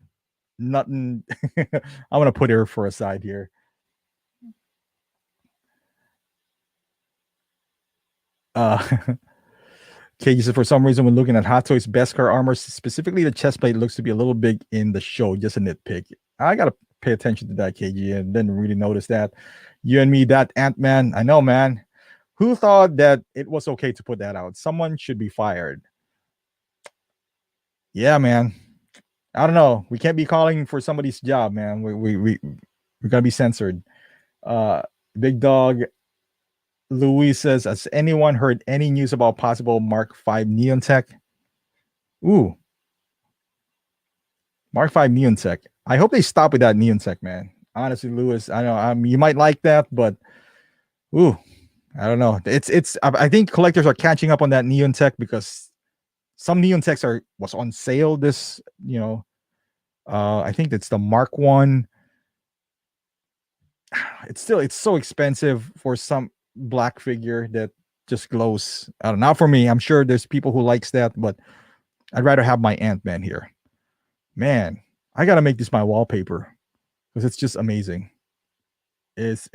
Nothing. I'm gonna put her for a side here. Okay, so for some reason, when looking at Hot Toys Beskar armor, specifically the chest plate looks to be a little big in the show. Just a nitpick. I gotta pay attention to that, KG, and didn't really notice that. You and me, that Ant-Man. I know, man. Who thought that it was okay to put that out? Someone should be fired. Yeah, man. I don't know. We can't be calling for somebody's job, man. We're gonna be censored. Big Dog Louis says, has anyone heard any news about possible Mark V Neon Tech? Ooh. Mark V Neon Tech. I hope they stop with that Neon Tech, man. Honestly, Louis, I know you might like that, but ooh, I don't know. I think collectors are catching up on that Neon Tech because some Neon Techs was on sale this, you know. I think it's the Mark 1. It's so expensive for some black figure that just glows. I don't know. Not for me. I'm sure there's people who likes that, but I'd rather have my Ant-Man here. Man, I gotta make this my wallpaper because it's just amazing. It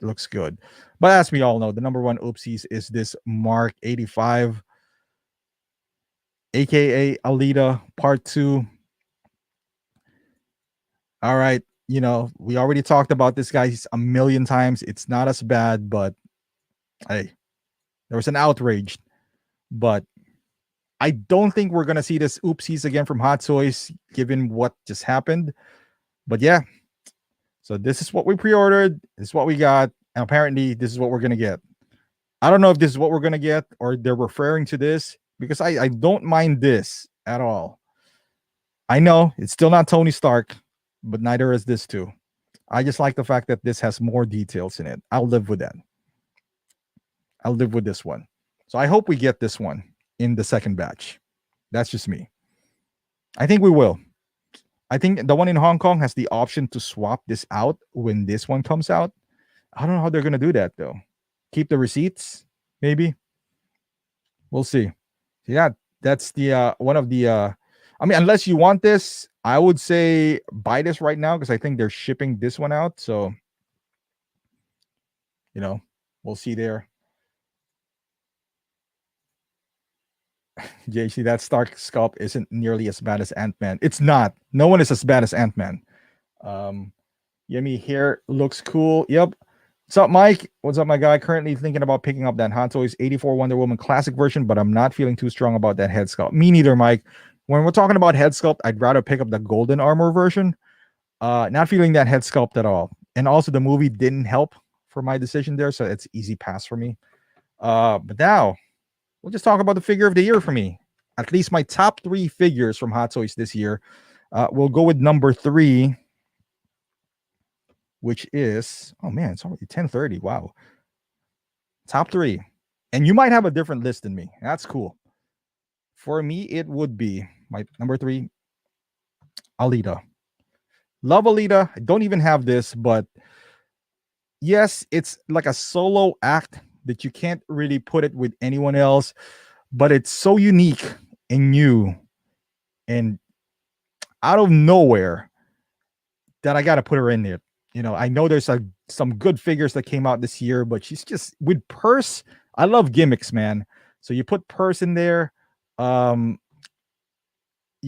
looks good. But as we all know, the number 1 oopsies is this Mark 85, aka Alita Part 2. All right, you know, we already talked about this guy a million times. It's not as bad, but hey, there was an outrage. But I don't think we're gonna see this oopsies again from Hot Toys, given what just happened. But yeah, so this is what we pre-ordered. This is what we got, and apparently this is what we're gonna get. I don't know if this is what we're gonna get or they're referring to this because I don't mind this at all. I know it's still not Tony Stark, but neither is this too. I just like the fact that this has more details in it. I'll live with that. I'll live with this one. So I hope we get this one in the second batch. That's just me. I think we will. I think the one in Hong Kong has the option to swap this out when this one comes out. I don't know how they're going to do that though. Keep the receipts, maybe. We'll see. Yeah, that's the one of the I mean, unless you want this, I would say buy this right now because I think they're shipping this one out. So, you know, we'll see there. JC, that Stark Sculpt isn't nearly as bad as Ant-Man. It's not. No one is as bad as Ant-Man. Yemi hair looks cool. Yep. What's up, Mike? What's up, my guy? Currently thinking about picking up that Hot Toys 84 Wonder Woman Classic version, but I'm not feeling too strong about that head sculpt. Me neither, Mike. When we're talking about head sculpt, I'd rather pick up the Golden Armor version. Not feeling that head sculpt at all. And also the movie didn't help for my decision there, so it's easy pass for me. But now we'll just talk about the figure of the year for me. At least my top 3 figures from Hot Toys this year. We'll go with number 3. which is, oh man, it's already 10:30. Wow. Top 3. And you might have a different list than me. That's cool. For me, it would be my number 3, Alita. Love Alita. I don't even have this, but yes, it's like a solo act that you can't really put it with anyone else, but it's so unique and new and out of nowhere that I got to put her in there. I know there's some good figures that came out this year, but she's just with Purse. I love gimmicks, man. So you put Purse in there. You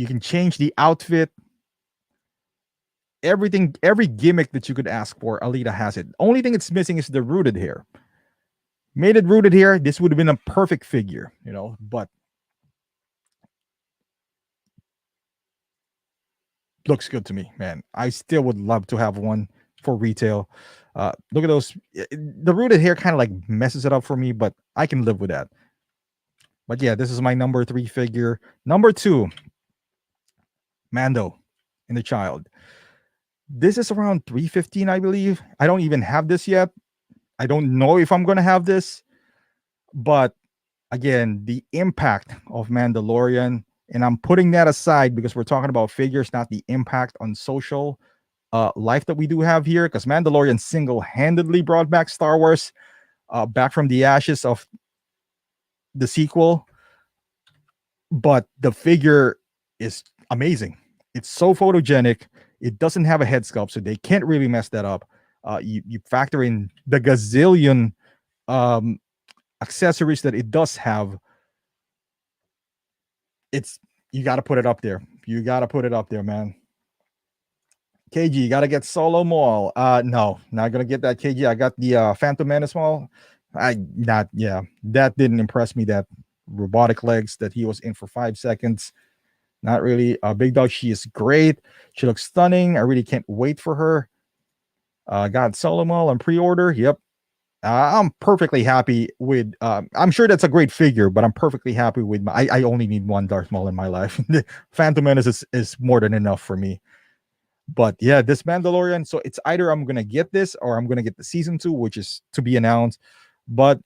can change the outfit. Everything, every gimmick that you could ask for, Alita has it. Only thing it's missing is the rooted hair. Made it rooted hair, this would have been a perfect figure, but looks good to me, man. I still would love to have one for retail. Look at those. The rooted hair kind of like messes it up for me, but I can live with that. But yeah, this is my number 3 figure. Number 2, Mando and the Child. This is around 315, I believe. I don't even have this yet. I don't know if I'm going to have this. But again, the impact of Mandalorian, and I'm putting that aside because we're talking about figures, not the impact on social life that we do have here, because Mandalorian single-handedly brought back Star Wars back from the ashes of the sequel. But the figure is amazing. It's so photogenic. It doesn't have a head sculpt, so they can't really mess that up. You factor in the gazillion accessories that it does have. You got to put it up there. You got to put it up there, man. KG, you got to get Solo Maul. No, not gonna get that KG. I got the Phantom Menace Maul. That didn't impress me. That robotic legs that he was in for 5 seconds. Not really. Big Dog, she is great. She looks stunning. I really can't wait for her. Got Solo Maul on pre-order. Yep. I'm perfectly happy with. I'm sure that's a great figure, but I'm perfectly happy with. I only need one Darth Maul in my life. Phantom Menace is more than enough for me. But yeah, this Mandalorian. So it's either I'm gonna get this or I'm gonna get the season 2, which is to be announced. But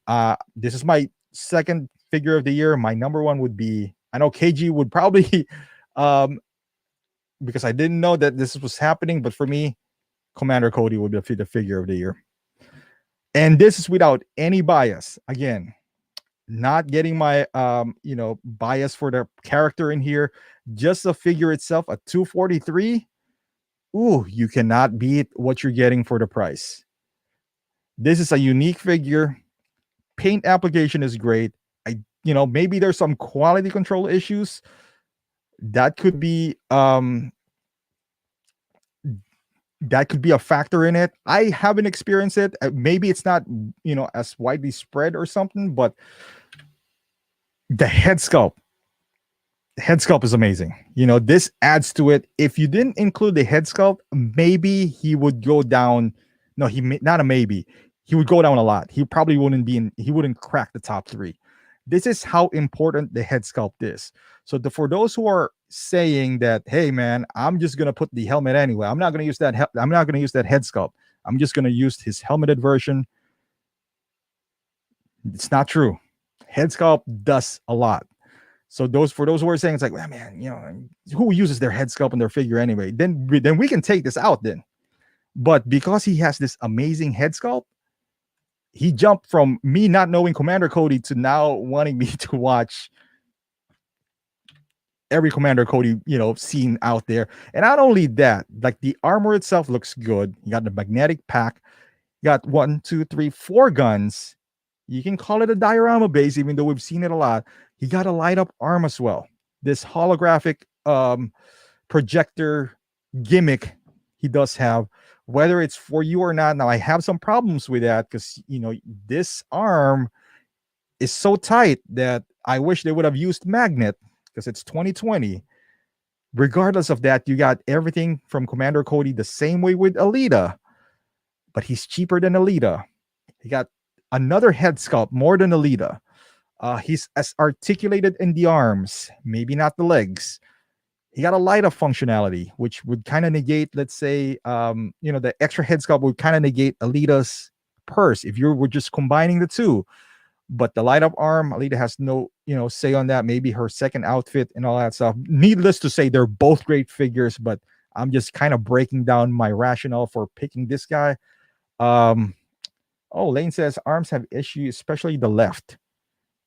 this is my second figure of the year. My number 1 would be. I know KG would probably, because I didn't know that this was happening. But for me, Commander Cody would be the figure of the year. And this is without any bias. Again, not getting my bias for the character in here. Just the figure itself, a 243. Ooh, you cannot beat what you're getting for the price. This is a unique figure. Paint application is great. Maybe there's some quality control issues. That could be a factor in it. I haven't experienced it. Maybe it's not, as widely spread or something, but the head sculpt is amazing. This adds to it. If you didn't include the head sculpt, maybe he would go down. No, not a maybe. He would go down a lot. He probably he wouldn't crack the top 3. This is how important the head sculpt is. So for those who are saying that, hey man, I'm just gonna put the helmet anyway. I'm not gonna use that. I'm not gonna use that head sculpt. I'm just gonna use his helmeted version. It's not true. Head sculpt does a lot. So for those who are saying it's like, well, man, who uses their head sculpt in their figure anyway? Then we can take this out then. But because he has this amazing head sculpt, he jumped from me not knowing Commander Cody to now wanting me to watch every Commander Cody, scene out there. And not only that, like the armor itself looks good. You got the magnetic pack. You got 1, 2, 3, 4 guns. You can call it a diorama base, even though we've seen it a lot. He got a light up arm as well. This holographic projector gimmick he does have. Whether it's for you or not, now I have some problems with that because this arm is so tight that I wish they would have used magnet because it's 2020. Regardless of that, you got everything from Commander Cody the same way with Alita, but he's cheaper than Alita. He got another head sculpt more than Alita. He's as articulated in the arms, maybe not the legs. He got a light up functionality, which would kind of negate, let's say, the extra head sculpt would kind of negate Alita's purse if you were just combining the two. But the light up arm, Alita has no, say on that. Maybe her second outfit and all that stuff. Needless to say, they're both great figures, but I'm just kind of breaking down my rationale for picking this guy. Lane says arms have issues, especially the left.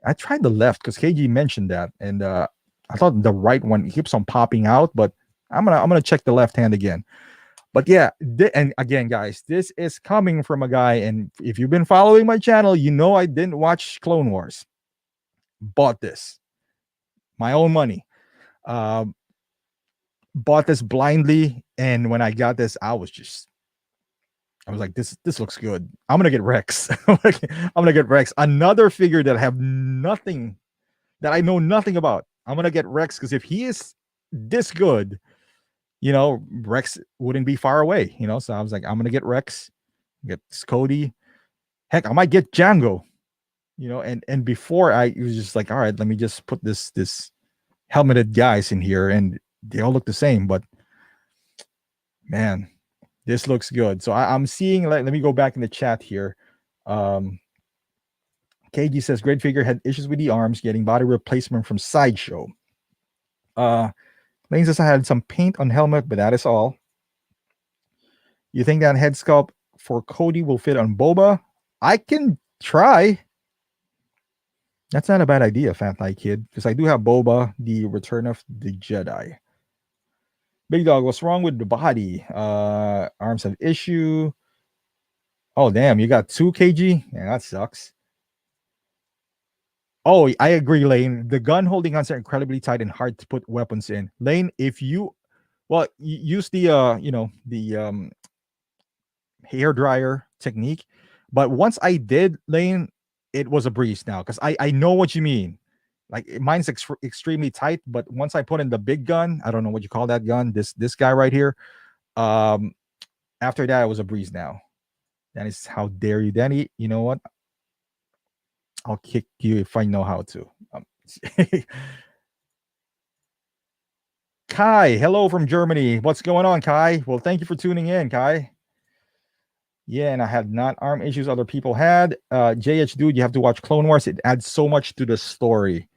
I tried the left because KG mentioned that, and I thought the right one keeps on popping out, but I'm gonna check the left hand again. But yeah, and again, guys, this is coming from a guy, and if you've been following my channel, you know I didn't watch Clone Wars. Bought this, my own money. Bought this blindly, and when I got this, I was like, this looks good. I'm gonna get Rex. I'm gonna get Rex. Another figure that I have nothing, that I know nothing about. I'm gonna get Rex because if he is this good, Rex wouldn't be far away, So I was like, I'm gonna get Rex, get Cody. Heck, I might get Django, and before I was just like, all right, let me just put this helmeted guys in here, and they all look the same, but man, this looks good. So I'm seeing, let me go back in the chat here. KG says great figure, had issues with the arms, getting body replacement from Sideshow. Lane says I had some paint on helmet, but that is all. You think that head sculpt for Cody will fit on Boba? I can try. That's not a bad idea, Fat Thigh Kid, because I do have Boba, the Return of the Jedi. Big Dog, what's wrong with the body? Arms have issue. Oh, damn, you got 2 kg? Yeah, that sucks. Oh, I agree, Lane. The gun holding guns are incredibly tight and hard to put weapons in. Lane, if you use the hair dryer technique, but once I did, Lane, it was a breeze now because I know what you mean. Like mine's extremely tight, but once I put in the big gun, I don't know what you call that gun, this guy right here. After that, it was a breeze now. That is, how dare you, Danny? You know what? I'll kick you if I know how to. Kai, hello from Germany. What's going on, Kai? Well, thank you for tuning in, Kai. Yeah, and I had not arm issues other people had. JH, dude, you have to watch Clone Wars. It adds so much to the story.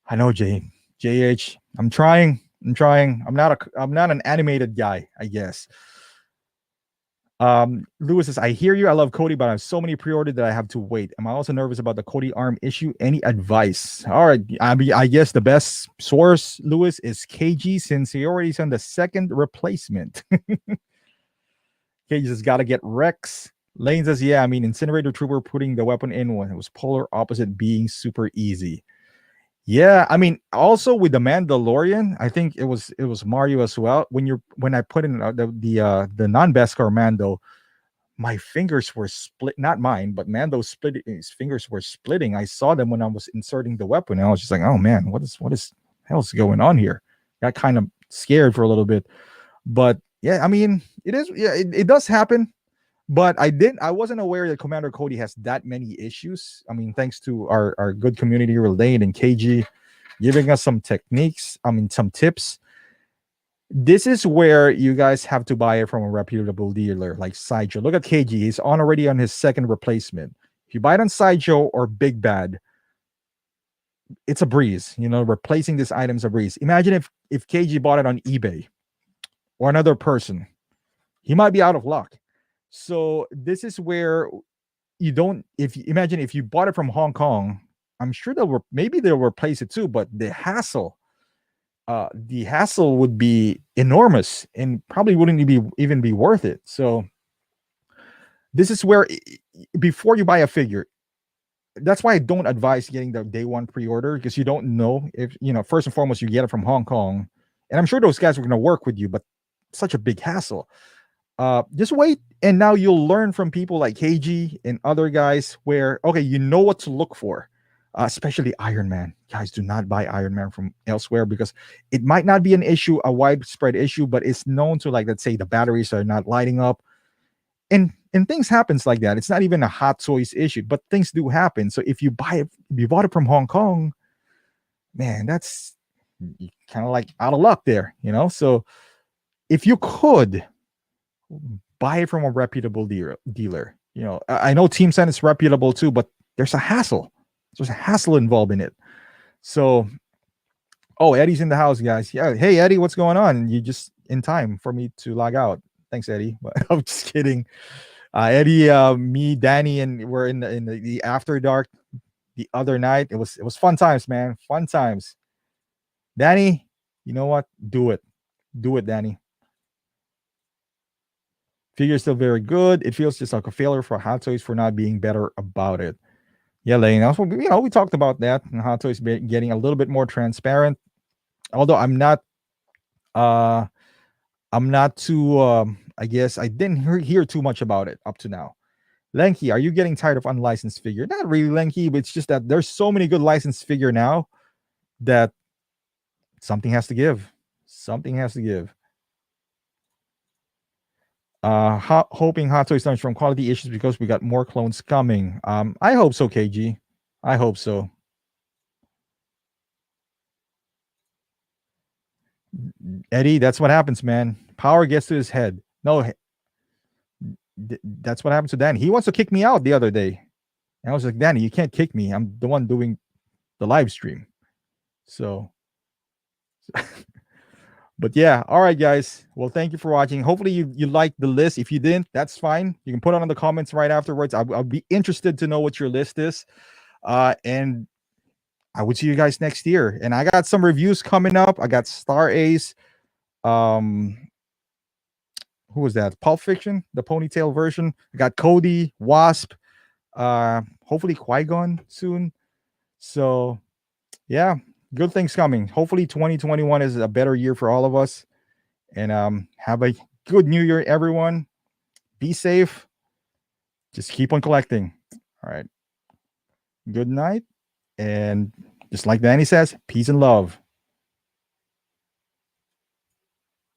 I know, JH. I'm trying. I'm not an animated guy, I guess. Lewis says, I hear you. I love Cody, but I have so many pre-ordered that I have to wait. Am I also nervous about the Cody arm issue? Any advice? All right. I guess the best source, Lewis, is KG, since he already sent the second replacement. KG has got to get Rex. Lane says, yeah, Incinerator Trooper putting the weapon in when it was polar opposite being super easy. Yeah, also with the Mandalorian, I think it was Mario as well. When I put in the non-Beskar Mando, my fingers were split. Not mine, but Mando's his fingers were splitting. I saw them when I was inserting the weapon, and I was just like, oh man, what is hell's going on here? Got kind of scared for a little bit, but yeah, it is. Yeah, it does happen. But I wasn't aware that Commander Cody has that many issues. Thanks to our good community Relate and KG giving us some techniques, some tips. This is where you guys have to buy it from a reputable dealer like Sideshow. Look at KG. He's already on his second replacement. If you buy it on Sideshow or Big Bad, it's a breeze. Replacing this item's a breeze. Imagine if KG bought it on eBay or another person. He might be out of luck. So this is where you don't. Imagine if you bought it from Hong Kong, I'm sure they'll replace it too. But the hassle would be enormous and probably wouldn't even be worth it. So this is where, before you buy a figure, that's why I don't advise getting the day one pre-order, because you don't know if first and foremost you get it from Hong Kong, and I'm sure those guys are going to work with you, but it's such a big hassle. Just wait, and now you'll learn from people like KG and other guys where, okay, you know what to look for, especially Iron Man. Guys, do not buy Iron Man from elsewhere, because it might not be an issue, a widespread issue, but it's known to, like, let's say the batteries are not lighting up, and things happens like that. It's not even a Hot Toys issue, but things do happen. So if you bought it from Hong Kong, man, that's you kind of like out of luck there, you know. So if you could buy it from a reputable dealer, you know, I know Team Sen is reputable too, but there's a hassle. There's a hassle involved in it. So, oh, Eddie's in the house, guys. Yeah, hey Eddie, what's going on? You just in time for me to log out. Thanks, Eddie. But I'm just kidding. Eddie, me, Danny, and we're in the after dark the other night. It was fun times, man. Fun times. Danny, you know what? Do it, Danny. Figure's still very good. It feels just like a failure for Hot Toys for not being better about it. Yeah, Lane. Also, you know, we talked about that and Hot Toys getting a little bit more transparent. Although uh I'm not too I guess I didn't hear too much about it up to now. Lenky, are you getting tired of unlicensed figure? Not really, Lenky, but it's just that there's so many good licensed figure now that something has to give. Something has to give. Hoping Hot Toys starts from quality issues because we got more clones coming. I hope so, KG. I hope so. Eddie, that's what happens, man. Power gets to his head. No, that's what happened to Danny. He wants to kick me out the other day. And I was like, Danny, you can't kick me. I'm the one doing the live stream. So, but yeah, all right, guys. Well, thank you for watching. Hopefully you liked the list. If you didn't, that's fine. You can put it on the comments right afterwards. I'll be interested to know what your list is. And I would see you guys next year. And I got some reviews coming up. I got Star Ace. Who was that? Pulp Fiction, the ponytail version. I got Cody, Wasp. Hopefully Qui-Gon soon. So yeah, good things coming. Hopefully 2021 is a better year for all of us. And have a good new year, everyone. Be safe. Just keep on collecting. All right. Good night. And just like Danny says, peace and love.